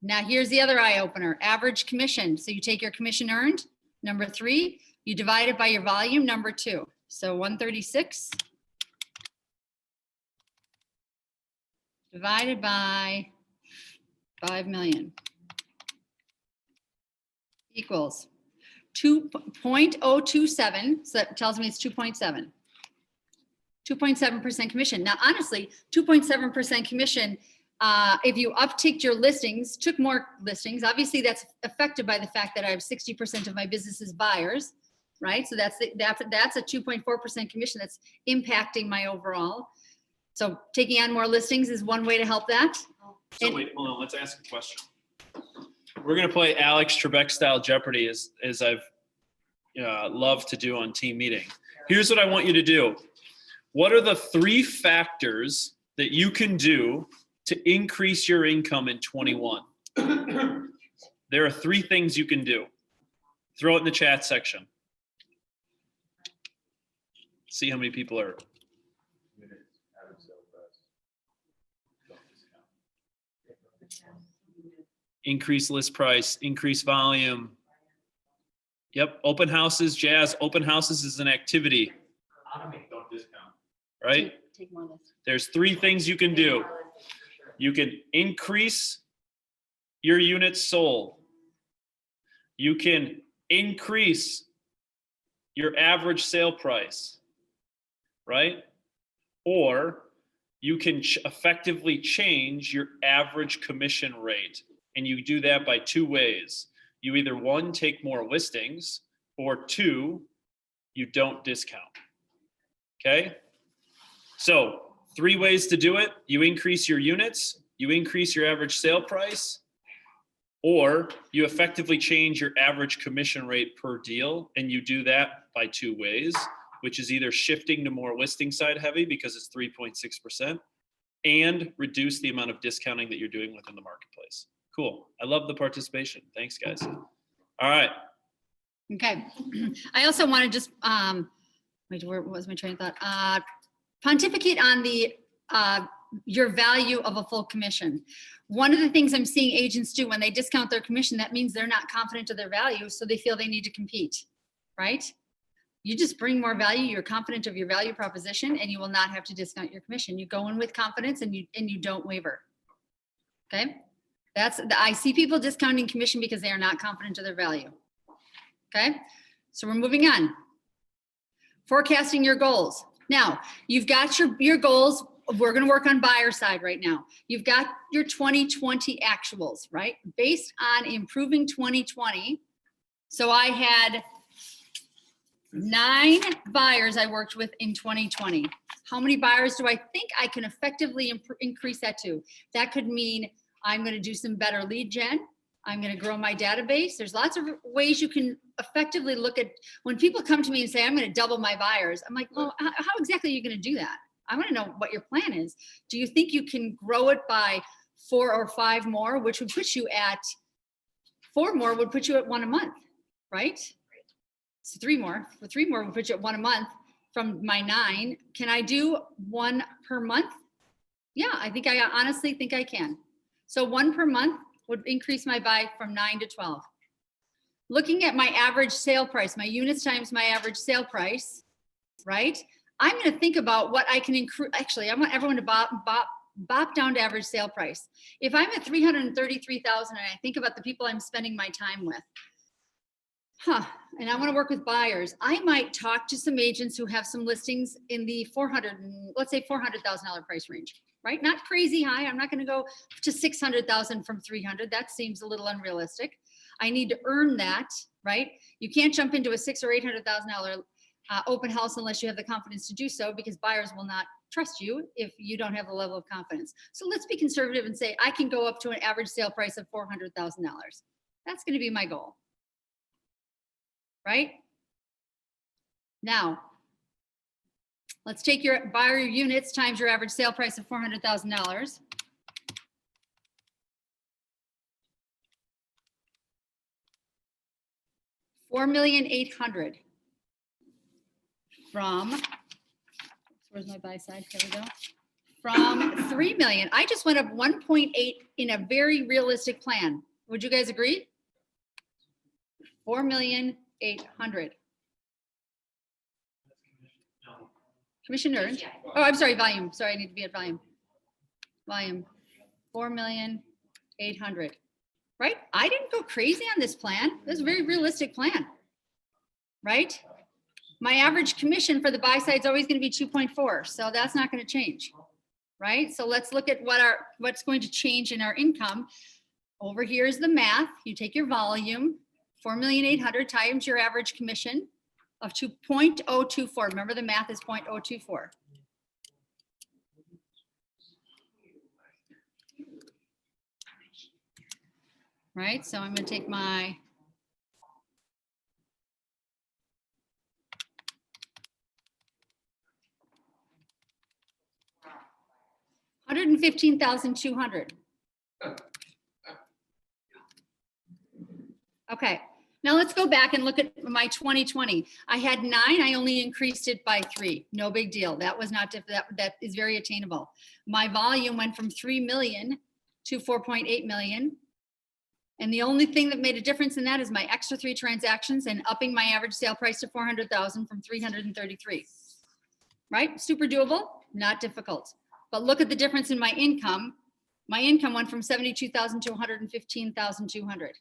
Now here's the other eye opener, average commission. So you take your commission earned, number 3, you divide it by your volume, number 2. So 136 divided by 5 million equals 2.027. So that tells me it's 2.7. 2.7% commission. Now, honestly, 2.7% commission, if you upticked your listings, took more listings, obviously that's affected by the fact that I have 60% of my business is buyers, right? So that's a 2.4% commission that's impacting my overall. So taking on more listings is one way to help that. So wait, hold on, let's ask a question. We're gonna play Alex Trebek style Jeopardy as I've loved to do on team meeting. Here's what I want you to do. What are the 3 factors that you can do to increase your income in 21? There are 3 things you can do. Throw it in the chat section. See how many people are. Increase list price, increase volume. Yep, open houses, Jazz, open houses is an activity. Don't discount. Right? Take more listings. There's 3 things you can do. You can increase your units sold. You can increase your average sale price, right? Or you can effectively change your average commission rate. And you do that by 2 ways. You either 1, take more listings, or 2, you don't discount. Okay? So 3 ways to do it. You increase your units, you increase your average sale price, or you effectively change your average commission rate per deal. And you do that by 2 ways, which is either shifting to more listing side heavy because it's 3.6%, and reduce the amount of discounting that you're doing within the marketplace. Cool. I love the participation. Thanks, guys. All right. Okay. I also want to just, wait, where was my train of thought? Pontificate on the your value of a full commission. One of the things I'm seeing agents do when they discount their commission, that means they're not confident of their value, so they feel they need to compete, right? You just bring more value, you're confident of your value proposition, and you will not have to discount your commission. You go in with confidence and you don't waver. Okay? I see people discounting commission because they are not confident of their value. Okay? So we're moving on. Forecasting your goals. Now, you've got your goals. We're going to work on buyer side right now. You've got your 2020 actuals, right? Based on improving 2020. So I had 9 buyers I worked with in 2020. How many buyers do I think I can effectively increase that to? That could mean I'm going to do some better lead gen. I'm going to grow my database. There's lots of ways you can effectively look at when people come to me and say, I'm going to double my buyers. I'm like, well, how exactly are you going to do that? I want to know what your plan is. Do you think you can grow it by 4 or 5 more, which would put you at 4 more would put you at 1 a month, right? So 3 more. For 3 more would put you at 1 a month from my 9. Can I do 1 per month? Yeah, I honestly think I can. So 1 per month would increase my buy from 9 to 12. Looking at my average sale price, my units times my average sale price, right? I'm going to think about what I can increase. Actually, I want everyone to bop down to average sale price. If I'm at 333,000 and I think about the people I'm spending my time with, and I want to work with buyers, I might talk to some agents who have some listings in the let's say $400,000 price range, right? Not crazy high. I'm not going to go to 600,000 from 300. That seems a little unrealistic. I need to earn that, right? You can't jump into a $600,000 or $800,000 open house unless you have the confidence to do so, because buyers will not trust you if you don't have the level of confidence. So let's be conservative and say I can go up to an average sale price of $400,000. That's going to be my goal. Right? Now, let's take your buyer units times your average sale price of $400,000. $4,800,000 from, where's my buy side? Here we go. From 3 million. I just went up 1.8 in a very realistic plan. Would you guys agree? 4,800,000. Commission earned. Oh, I'm sorry, volume. Sorry, I need to be at volume. Volume, 4,800,000. Right? I didn't go crazy on this plan. This is a very realistic plan. Right? My average commission for the buy side is always going to be 2.4. So that's not going to change. Right? So let's look at what's going to change in our income. Over here is the math. You take your volume, 4,800,000 times your average commission of 2.024. Remember, the math is 0.024. Right, so I'm going to take my $115,200. Okay, now let's go back and look at my 2020. I had 9, I only increased it by 3. No big deal. That was not, that is very attainable. My volume went from 3 million to 4.8 million. And the only thing that made a difference in that is my extra 3 transactions and upping my average sale price to 400,000 from 333. Right? Super doable, not difficult. But look at the difference in my income. My income went from 72,000 to 115,200.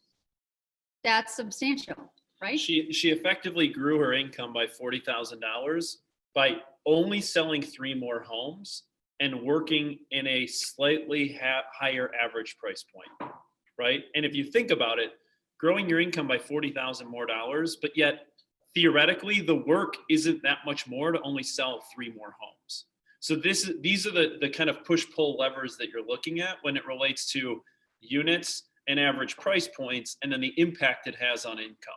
That's substantial, right? She effectively grew her income by $40,000 by only selling 3 more homes and working in a slightly higher average price point, right? And if you think about it, growing your income by $40,000 more, but yet theoretically the work isn't that much more to only sell 3 more homes. So these are the kind of push-pull levers that you're looking at when it relates to units and average price points, and then the impact it has on income.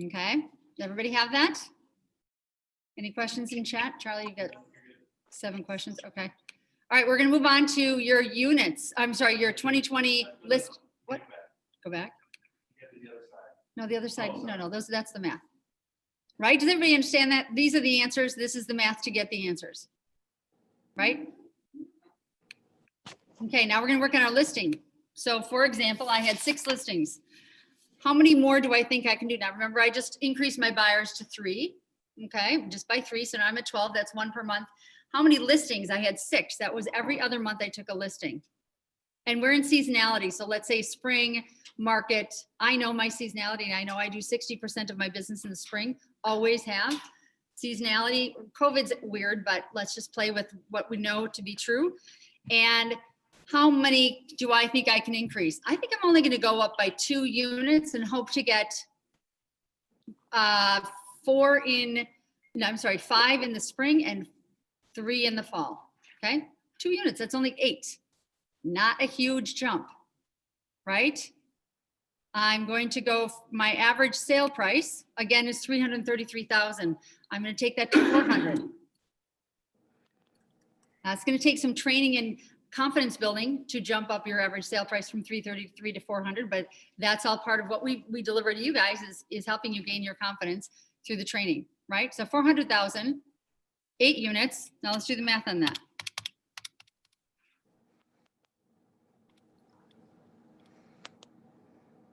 Okay, everybody have that? Any questions in chat? Charlie, you got 7 questions, okay. All right, we're gonna move on to your units. I'm sorry, your 2020 list. What? Go back. No, the other side, no, that's the math. Right, does everybody understand that? These are the answers, this is the math to get the answers, right? Okay, now we're gonna work on our listing. So for example, I had 6 listings. How many more do I think I can do now? Remember, I just increased my buyers to 3, okay, just by 3, so now I'm at 12, that's 1 per month. How many listings? I had 6, that was every other month I took a listing. And we're in seasonality. So let's say spring market, I know my seasonality and I know I do 60% of my business in the spring, always have. Seasonality, COVID's weird, but let's just play with what we know to be true. And how many do I think I can increase? I think I'm only going to go up by 2 units and hope to get 5 in the spring and 3 in the fall. Okay, 2 units, that's only 8. Not a huge jump, right? I'm going to go, my average sale price, again, is 333,000. I'm going to take that to 400. That's going to take some training and confidence building to jump up your average sale price from 333 to 400, but that's all part of what we deliver to you guys is helping you gain your confidence through the training, right? So 400,000, 8 units. Now let's do the math on that.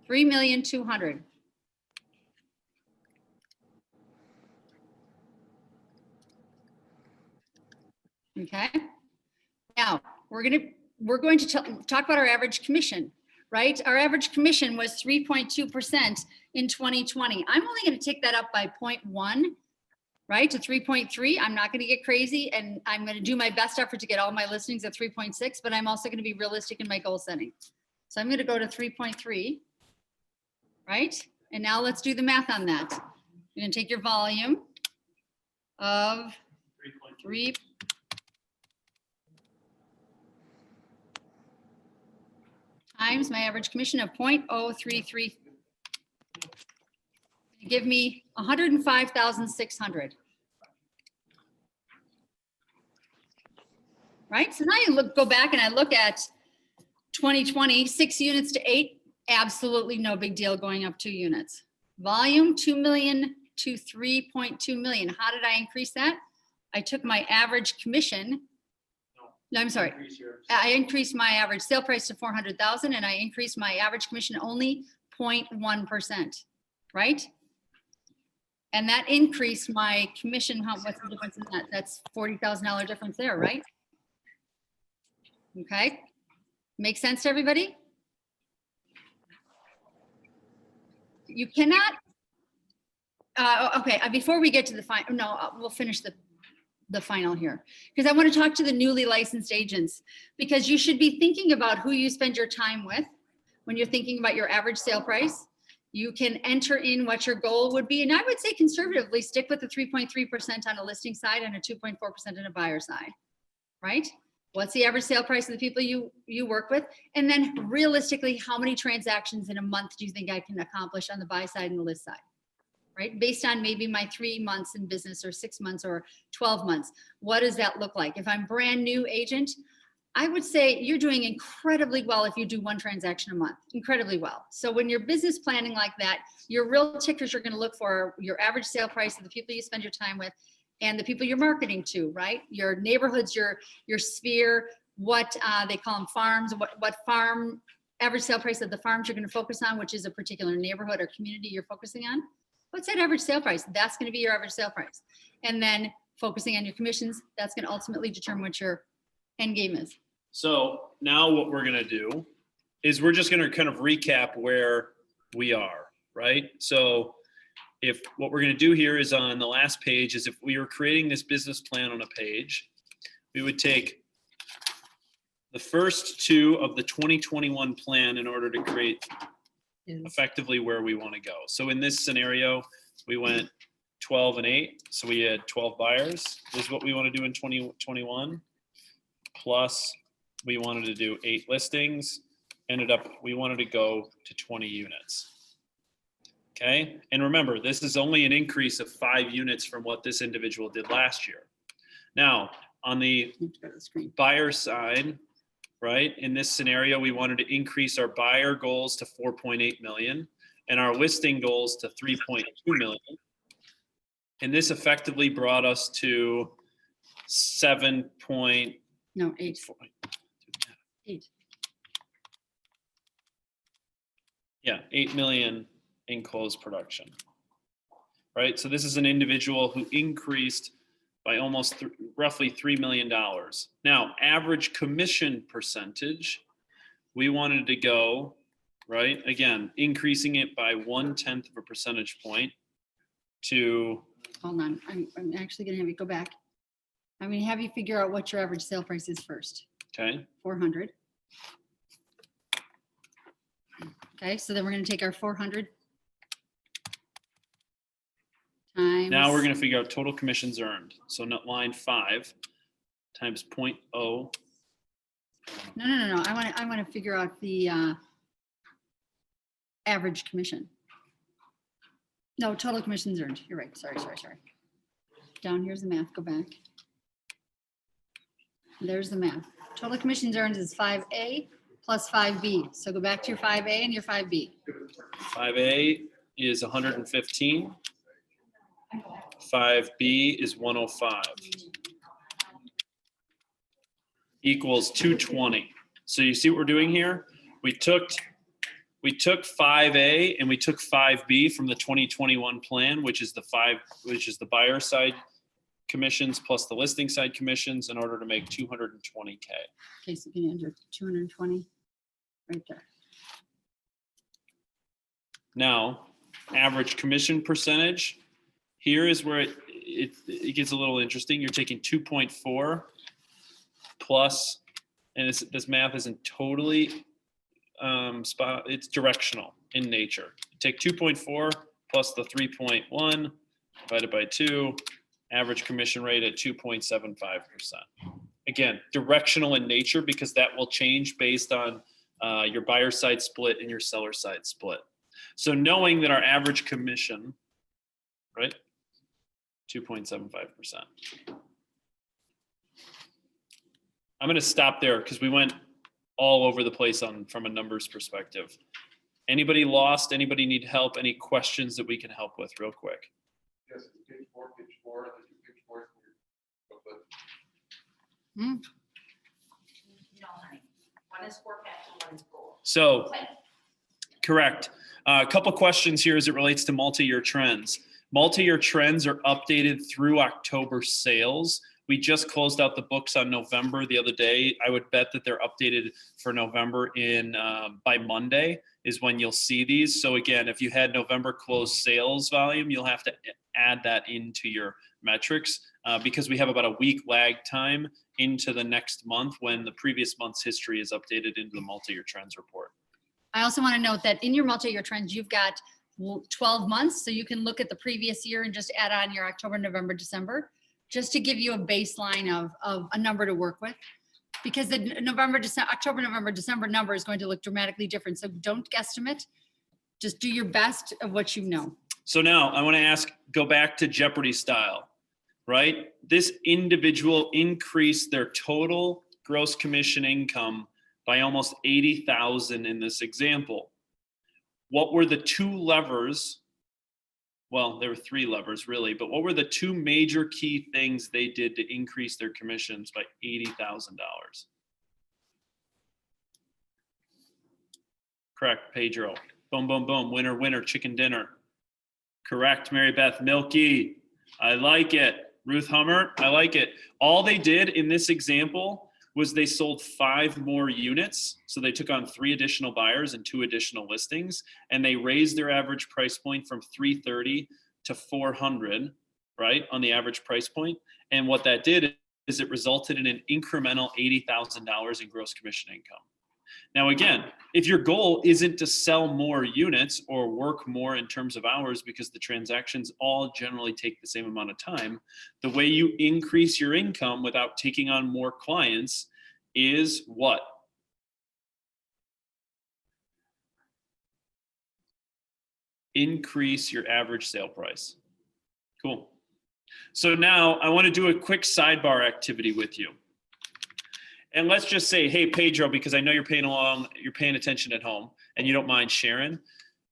$3,200,000. Okay. Now we're going to talk about our average commission, right? Our average commission was 3.2% in 2020. I'm only going to take that up by 0.1, right, to 3.3. I'm not going to get crazy, and I'm going to do my best effort to get all my listings at 3.6, but I'm also going to be realistic in my goal setting. So I'm going to go to 3.3, right? And now let's do the math on that. You're going to take your volume of 3 times my average commission of 0.033. Give me 105,600. Right? So now you go back and I look at 2020, 6 units to 8, absolutely no big deal going up 2 units. Volume 2 million to 3.2 million. How did I increase that? I took my average commission. No, I'm sorry. I increased my average sale price to 400,000 and I increased my average commission only 0.1%, right? And that increased my commission. What's the difference in that? That's $40,000 difference there, right? Okay. Make sense to everybody? You cannot, okay, before we get to the final, no, we'll finish the final here, because I want to talk to the newly licensed agents, because you should be thinking about who you spend your time with when you're thinking about your average sale price. You can enter in what your goal would be. And I would say conservatively stick with the 3.3% on a listing side and a 2.4% on a buyer side, right? What's the average sale price of the people you work with? And then realistically, how many transactions in a month do you think I can accomplish on the buy side and the list side? Right? Based on maybe my 3 months in business or 6 months or 12 months. What does that look like? If I'm brand new agent, I would say you're doing incredibly well if you do 1 transaction a month, incredibly well. So when you're business planning like that, your real tickers you're going to look for are your average sale price of the people you spend your time with and the people you're marketing to, right? Your neighborhoods, your sphere, what they call them farms, what farm, average sale price of the farms you're going to focus on, which is a particular neighborhood or community you're focusing on. What's that average sale price? That's going to be your average sale price. And then focusing on your commissions, that's going to ultimately determine what your end game is. So now what we're going to do is we're just going to kind of recap where we are, right? So if what we're going to do here is on the last page is if we were creating this business plan on a page, we would take the first 2 of the 2021 plan in order to create effectively where we want to go. So in this scenario, we went 12 and 8. So we had 12 buyers. This is what we want to do in 2021. Plus we wanted to do 8 listings. Ended up, we wanted to go to 20 units. Okay. And remember, this is only an increase of 5 units from what this individual did last year. Now on the buyer side, right? In this scenario, we wanted to increase our buyer goals to 4.8 million and our listing goals to 3.2 million. And this effectively brought us to 8. 8. Yeah, 8 million in closed production, right? So this is an individual who increased by almost roughly $3 million. Now, average commission percentage, we wanted to go, right? Again, increasing it by 1/10 of a percentage point to, Hold on, I'm actually gonna have you go back. I'm gonna have you figure out what your average sale price is first. okay, 400. Okay, so then we're gonna take our 400 times. now we're gonna figure out total commissions earned. So not line 5 times 0.0. No. I wanna figure out the average commission. No, total commissions earned. You're right. Sorry. Down here's the math. Go back. There's the math. Total commissions earned is 5A plus 5B. So go back to your 5A and your 5B. 5A is 115. 5B is 105. Equals 220. So you see what we're doing here? We took 5A and we took 5B from the 2021 plan, which is the buyer side commissions plus the listing side commissions in order to make 220K. Okay, so can you enter 220 right there? Now, average commission percentage, here is where it gets a little interesting. You're taking 2.4 plus, and this math isn't totally it's directional in nature. You take 2.4 plus the 3.1 divided by 2, average commission rate at 2.75%. Again, directional in nature because that will change based on your buyer side split and your seller side split. So knowing that our average commission, right, 2.75%. I'm going to stop there because we went all over the place from a numbers perspective. Anybody lost? Anybody need help? Any questions that we can help with real quick? Yes, page four, the two page fours. Hmm. One is forecast and one is goal. So, correct. A couple questions here as it relates to multi-year trends. Multi-year trends are updated through October sales. We just closed out the books on November the other day. I would bet that they're updated for November by Monday is when you'll see these. So again, if you had November closed sales volume, you'll have to add that into your metrics because we have about a week lag time into the next month when the previous month's history is updated into the multi-year trends report. I also want to note that in your multi-year trends, you've got 12 months. So you can look at the previous year and just add on your October, November, December, just to give you a baseline of a number to work with. Because the October, November, December number is going to look dramatically different. So don't guesstimate. Just do your best of what you know. So now I want to go back to Jeopardy style, right? This individual increased their total gross commission income by almost 80,000 in this example. What were the two levers? Well, there were three levers really, but what were the two major key things they did to increase their commissions by $80,000? Correct, Pedro. Boom, boom, boom. Winner, winner, chicken dinner. Correct, Mary Beth. Milky. I like it. Ruth Hummer. I like it. All they did in this example was they sold 5 more units. So they took on 3 additional buyers and 2 additional listings, and they raised their average price point from $330 to $400, right, on the average price point. And what that did is it resulted in an incremental $80,000 in gross commission income. Now, again, if your goal isn't to sell more units or work more in terms of hours because the transactions all generally take the same amount of time, the way you increase your income without taking on more clients is what? Increase your average sale price. Cool. So now I want to do a quick sidebar activity with you. And let's just say, hey, Pedro, because I know you're paying attention at home and you don't mind sharing.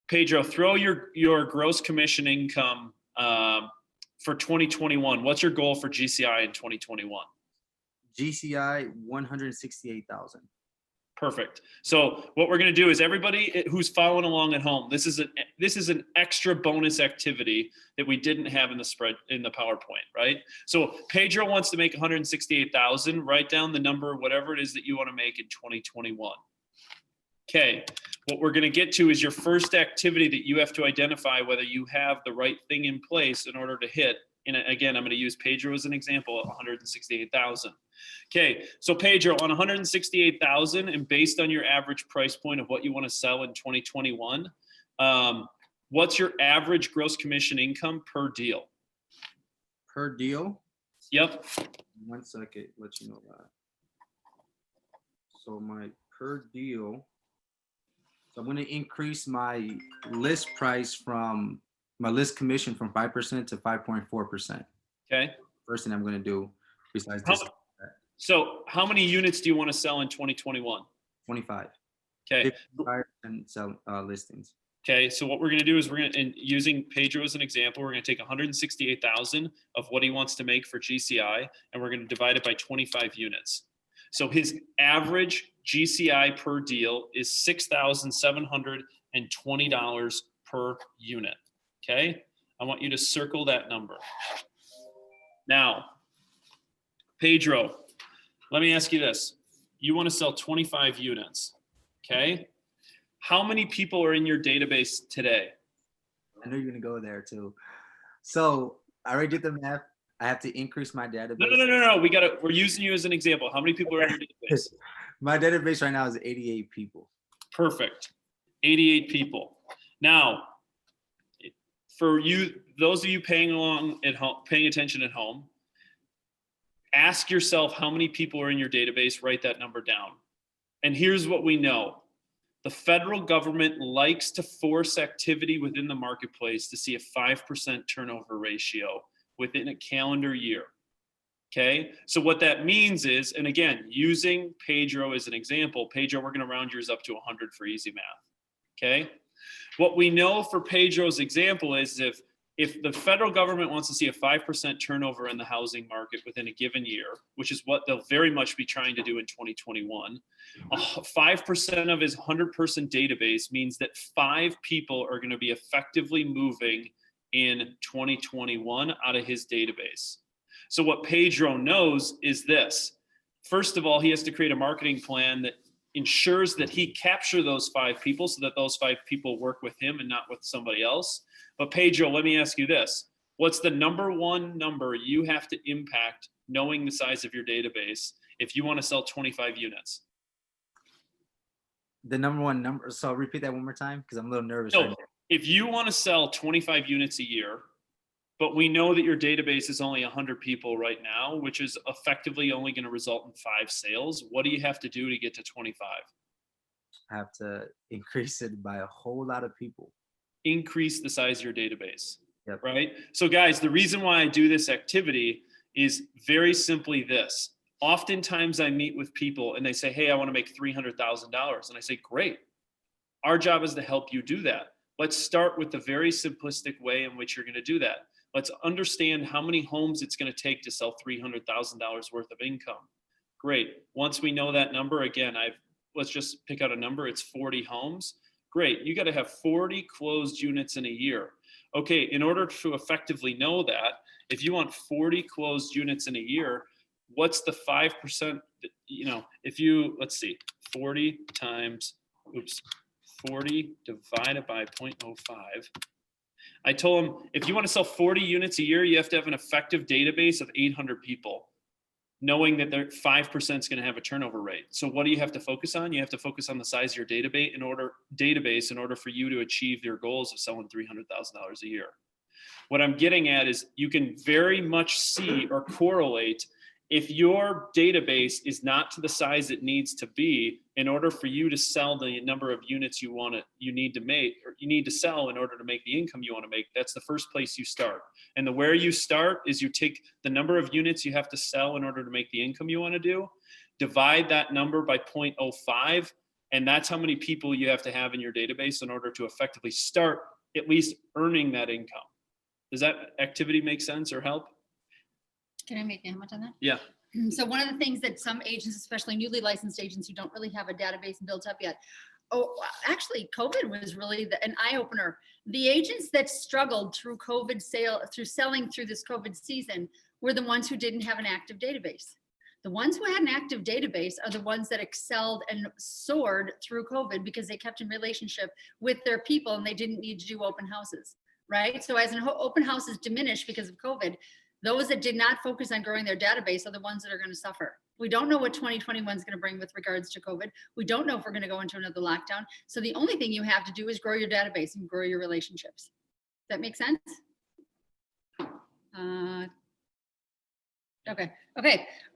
Pedro, throw your gross commission income for 2021. What's your goal for GCI in 2021? GCI 168,000. Perfect. So what we're going to do is everybody who's following along at home, this is an extra bonus activity that we didn't have in the PowerPoint, right? So Pedro wants to make 168,000. Write down the number, whatever it is that you want to make in 2021. Okay, what we're going to get to is your first activity that you have to identify whether you have the right thing in place in order to hit. And again, I'm going to use Pedro as an example at 168,000. Okay, so Pedro, on 168,000 and based on your average price point of what you want to sell in 2021, what's your average gross commission income per deal? Per deal? Yep. 1 second, let you know that. So my per deal, so I'm going to increase my list price from my list commission from 5% to 5.4%. Okay. First thing I'm going to do besides How- this, So how many units do you want to sell in 2021? 25. Okay. 55% sell listings. Okay, so what we're going to do is we're going to, and using Pedro as an example, we're going to take 168,000 of what he wants to make for GCI, and we're going to divide it by 25 units. So his average GCI per deal is $6,720 per unit. Okay, I want you to circle that number. Now, Pedro, let me ask you this. You want to sell 25 units, okay? How many people are in your database today? I know you're going to go there too. So I already did the math. I have to increase my database. No. We're using you as an example. How many people are in your database? My database right now is 88 people. Perfect. 88 people. Now, for you, those of you paying along at home, paying attention at home, ask yourself how many people are in your database, write that number down. And here's what we know. The federal government likes to force activity within the marketplace to see a 5% turnover ratio within a calendar year. Okay, so what that means is, and again, using Pedro as an example, Pedro, we're going to round yours up to 100 for easy math. Okay, what we know for Pedro's example is if the federal government wants to see a 5% turnover in the housing market within a given year, which is what they'll very much be trying to do in 2021, 5% of his 100-person database means that 5 people are going to be effectively moving in 2021 out of his database. So what Pedro knows is this. First of all, he has to create a marketing plan that ensures that he capture those 5 people so that those 5 people work with him and not with somebody else. But Pedro, let me ask you this. What's the number one number you have to impact knowing the size of your database if you want to sell 25 units? The number one number. So repeat that one more time because I'm a little nervous. So right now. if you want to sell 25 units a year, but we know that your database is only 100 people right now, which is effectively only going to result in 5 sales, what do you have to do to get to 25? I have to increase it by a whole lot of people. Increase the size of your database, Yep. right? So guys, the reason why I do this activity is very simply this. Oftentimes I meet with people and they say, hey, I want to make $300,000. And I say, great. Our job is to help you do that. Let's start with the very simplistic way in which you're going to do that. Let's understand how many homes it's going to take to sell $300,000 worth of income. Great. Once we know that number, again, let's just pick out a number. It's 40 homes. Great. You got to have 40 closed units in a year. Okay. In order to effectively know that, if you want 40 closed units in a year, what's the 5%? Let's see, 40 divided by 0.05. I told him, if you want to sell 40 units a year, you have to have an effective database of 800 people, knowing that 5% is going to have a turnover rate. So what do you have to focus on? You have to focus on the size of your database in order for you to achieve your goals of selling $300,000 a year. What I'm getting at is you can very much see or correlate if your database is not to the size it needs to be in order for you to sell the number of units you need to sell in order to make the income you want to make. That's the first place you start. And where you start is you take the number of units you have to sell in order to make the income you want to do, divide that number by 0.05, and that's how many people you have to have in your database in order to effectively start at least earning that income. Does that activity make sense or help? Can I make a comment on that? Yeah. So one of the things that some agents, especially newly licensed agents who don't really have a database built up yet, actually COVID was really an eye opener. The agents that struggled through selling through this COVID season were the ones who didn't have an active database. The ones who had an active database are the ones that excelled and soared through COVID because they kept in relationship with their people and they didn't need to do open houses, right? So as open houses diminish because of COVID, those that did not focus on growing their database are the ones that are going to suffer. We don't know what 2021 is going to bring with regards to COVID. We don't know if we're going to go into another lockdown. So the only thing you have to do is grow your database and grow your relationships. Does that make sense? Okay.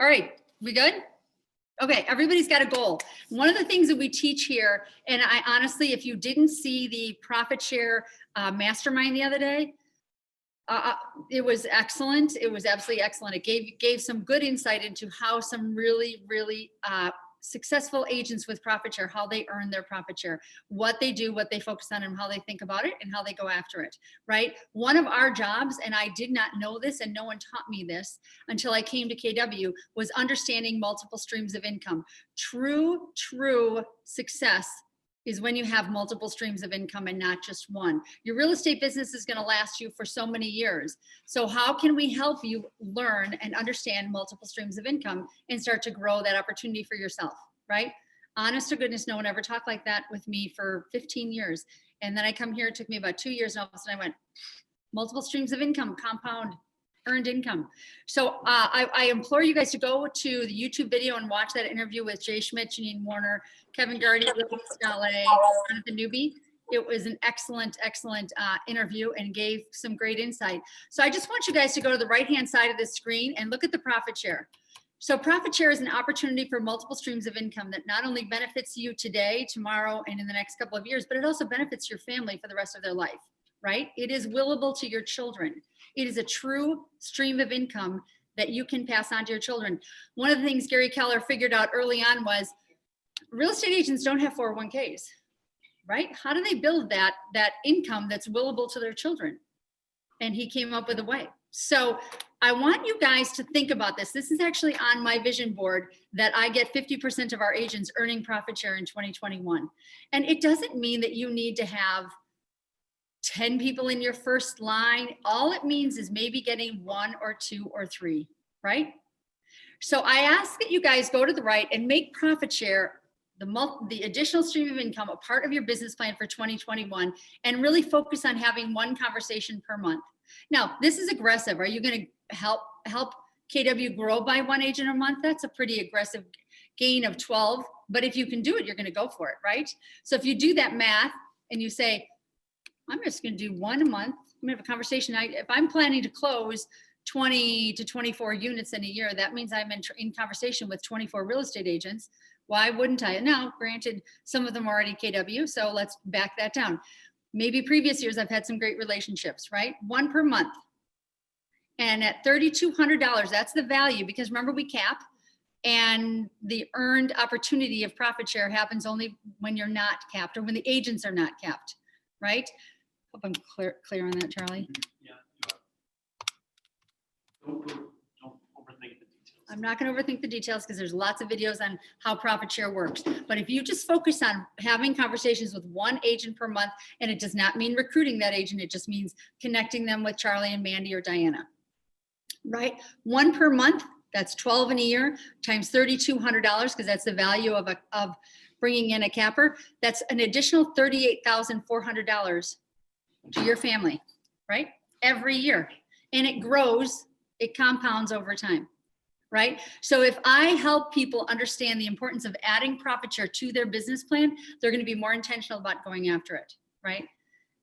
All right. We good? Okay. Everybody's got a goal. One of the things that we teach here, and I honestly, if you didn't see the profit share mastermind the other day, it was excellent. It was absolutely excellent. It gave some good insight into how some really successful agents with profit share, how they earn their profit share, what they do, what they focus on, and how they think about it, and how they go after it, right? One of our jobs, and I did not know this, and no one taught me this until I came to KW, was understanding multiple streams of income. True success is when you have multiple streams of income and not just one. Your real estate business is going to last you for so many years. So how can we help you learn and understand multiple streams of income and start to grow that opportunity for yourself, right? Honest to goodness, no one ever talked like that with me for 15 years. And then I come here, it took me about 2 years, and all of a sudden I went, multiple streams of income, compound earned income. So I implore you guys to go to the YouTube video and watch that interview with Jay Schmidt, Janine Warner, Kevin Gardy, Stallé, Jonathan Newby. It was an excellent interview and gave some great insight. So I just want you guys to go to the right-hand side of the screen and look at the profit share. So profit share is an opportunity for multiple streams of income that not only benefits you today, tomorrow, and in the next couple of years, but it also benefits your family for the rest of their life, right? It is willable to your children. It is a true stream of income that you can pass on to your children. One of the things Gary Keller figured out early on was real estate agents don't have 401ks, right? How do they build that income that's willable to their children? And he came up with a way. So I want you guys to think about this. This is actually on my vision board that I get 50% of our agents earning profit share in 2021. And it doesn't mean that you need to have 10 people in your first line. All it means is maybe getting 1 or 2 or 3, right? So I ask that you guys go to the right and make profit share, the additional stream of income, a part of your business plan for 2021, and really focus on having 1 conversation per month. Now, this is aggressive. Are you going to help KW grow by 1 agent a month? That's a pretty aggressive gain of 12, but if you can do it, you're going to go for it, right? So if you do that math and you say, I'm just going to do 1 a month. I'm going to have a conversation. If I'm planning to close 20 to 24 units in a year, that means I'm in conversation with 24 real estate agents. Why wouldn't I? Now, granted, some of them are already KW, so let's back that down. Maybe previous years I've had some great relationships, right? 1 per month. And at $3,200, that's the value, because remember we cap, and the earned opportunity of profit share happens only when you're not capped or when the agents are not capped, right? Hope I'm clear on that, Charlie. Yeah. Don't overthink the details. I'm not going to overthink the details because there's lots of videos on how profit share works. But if you just focus on having conversations with 1 agent per month, and it does not mean recruiting that agent, it just means connecting them with Charlie and Mandy or Diana, right? 1 per month, that's 12 in a year times $3,200, because that's the value of bringing in a capper. That's an additional $38,400 to your family, right? Every year. And it grows, it compounds over time, right? So if I help people understand the importance of adding profit share to their business plan, they're going to be more intentional about going after it, right?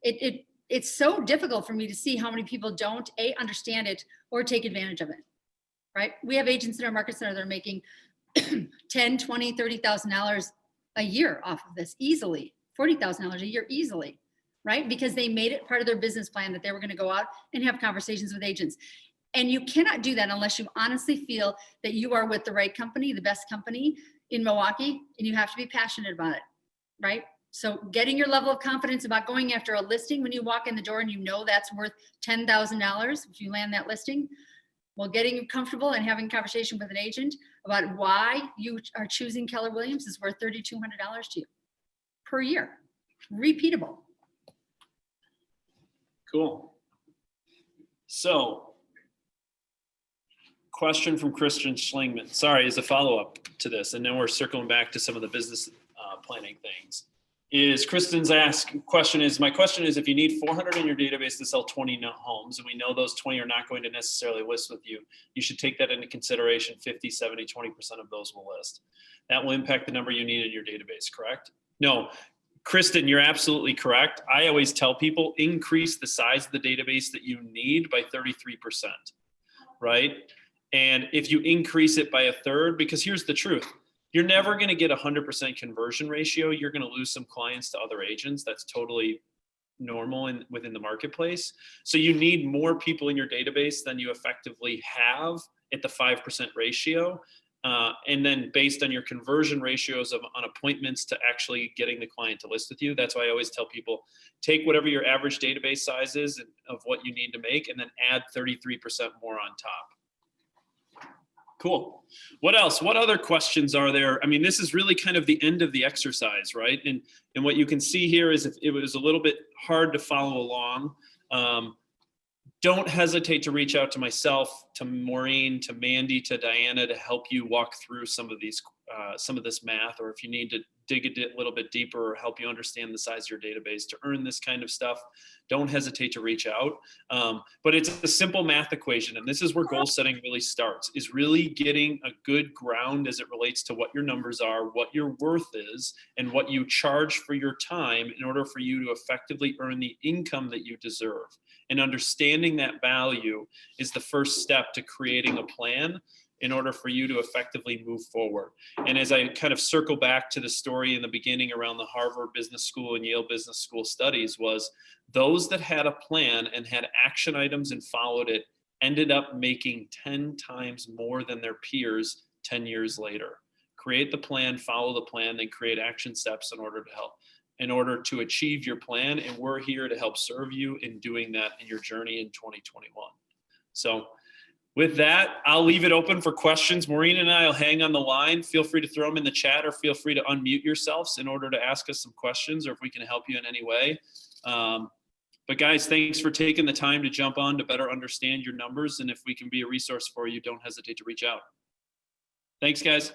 It's so difficult for me to see how many people don't understand it or take advantage of it, right? We have agents in our market center that are making $10, $20, $30,000 a year off of this easily, $40,000 a year easily, right? Because they made it part of their business plan that they were going to go out and have conversations with agents. And you cannot do that unless you honestly feel that you are with the right company, the best company in Milwaukee, and you have to be passionate about it, right? So getting your level of confidence about going after a listing when you walk in the door and you know that's worth $10,000 if you land that listing. Well, getting comfortable and having a conversation with an agent about why you are choosing Keller Williams is worth $3,200 to you per year. Repeatable. Cool. So question from Christian Schlingman. Sorry, as a follow-up to this, and then we're circling back to some of the business planning things. My question is, if you need 400 in your database to sell 20 homes, and we know those 20 are not going to necessarily list with you, you should take that into consideration. 50, 70, 20% of those will list. That will impact the number you need in your database, correct? No, Kristen, you're absolutely correct. I always tell people, increase the size of the database that you need by 33%, right? And if you increase it by a third, because here's the truth, you're never going to get 100% conversion ratio. You're going to lose some clients to other agents. That's totally normal within the marketplace. So you need more people in your database than you effectively have at the 5% ratio. And then based on your conversion ratios on appointments to actually getting the client to list with you. That's why I always tell people, take whatever your average database size is of what you need to make, and then add 33% more on top. Cool. What else? What other questions are there? I mean, this is really kind of the end of the exercise, right? And what you can see here is if it was a little bit hard to follow along, don't hesitate to reach out to myself, to Maureen, to Mandy, to Diana to help you walk through some of this math, or if you need to dig a little bit deeper or help you understand the size of your database to earn this kind of stuff, don't hesitate to reach out. But it's a simple math equation, and this is where goal setting really starts, is really getting a good ground as it relates to what your numbers are, what your worth is, and what you charge for your time in order for you to effectively earn the income that you deserve. And understanding that value is the first step to creating a plan in order for you to effectively move forward. And as I kind of circle back to the story in the beginning around the Harvard Business School and Yale Business School studies, was those that had a plan and had action items and followed it ended up making 10 times more than their peers 10 years later. Create the plan, follow the plan, then create action steps in order to achieve your plan. And we're here to help serve you in doing that in your journey in 2021. So with that, I'll leave it open for questions. Maureen and I will hang on the line. Feel free to throw them in the chat, or feel free to unmute yourselves in order to ask us some questions, or if we can help you in any way. But guys, thanks for taking the time to jump on to better understand your numbers. And if we can be a resource for you, don't hesitate to reach out. Thanks, guys.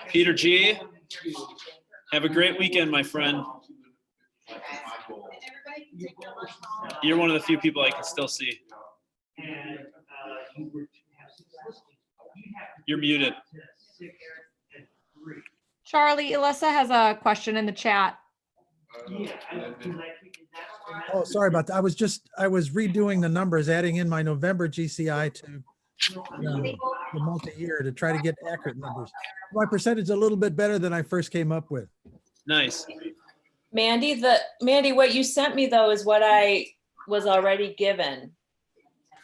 Peter G, have a great weekend, my friend. You're one of the few people I can still see. You're muted. Charlie, Alyssa has a question in the chat. Oh, sorry about that. I was redoing the numbers, adding in my November GCI to the multi-year to try to get accurate numbers. My percentage is a little bit better than I first came up with. Nice. Mandy, what you sent me though is what I was already given.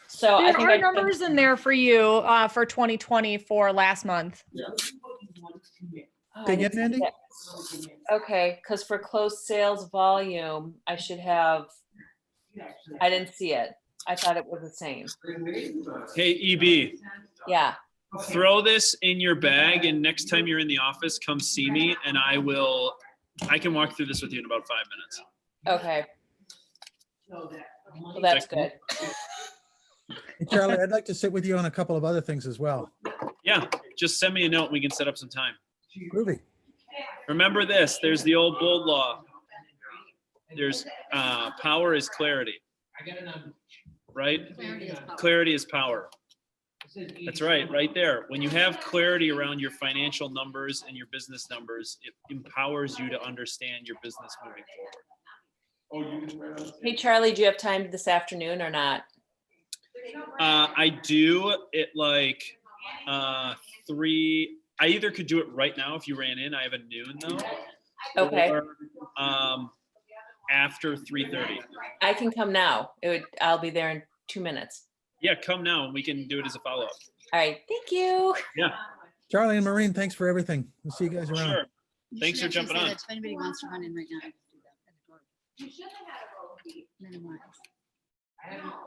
So I There think are numbers in there for you for 2020 for last month. Say again, Mandy? Okay, because for closed sales volume, I didn't see it. I thought it was the same. Hey, EB, Yeah. throw this in your bag, and next time you're in the office, come see me, and I can walk through this with you in about 5 minutes. Okay. Well, that's good. Hey, Charlie, I'd like to sit with you on a couple of other things as well. Yeah, just send me a note and we can set up some time. Groovy. Remember this, there's the old bold law. There's power is clarity, right? Clarity is power. That's right there. When you have clarity around your financial numbers and your business numbers, it empowers you to understand your business moving forward. Hey, Charlie, do you have time this afternoon or not? I do it like 3. I either could do it right now if you ran in. I have a noon though. Okay. Or after 3:30. I can come now. I'll be there in 2 minutes. Yeah, come now and we can do it as a follow-up. All right. Thank you. Yeah, Charlie and Maureen, thanks for everything. We'll see you guys around. sure. You Thanks should for actually jumping say on. that if anybody wants to run in right now, I can do that. Minimize.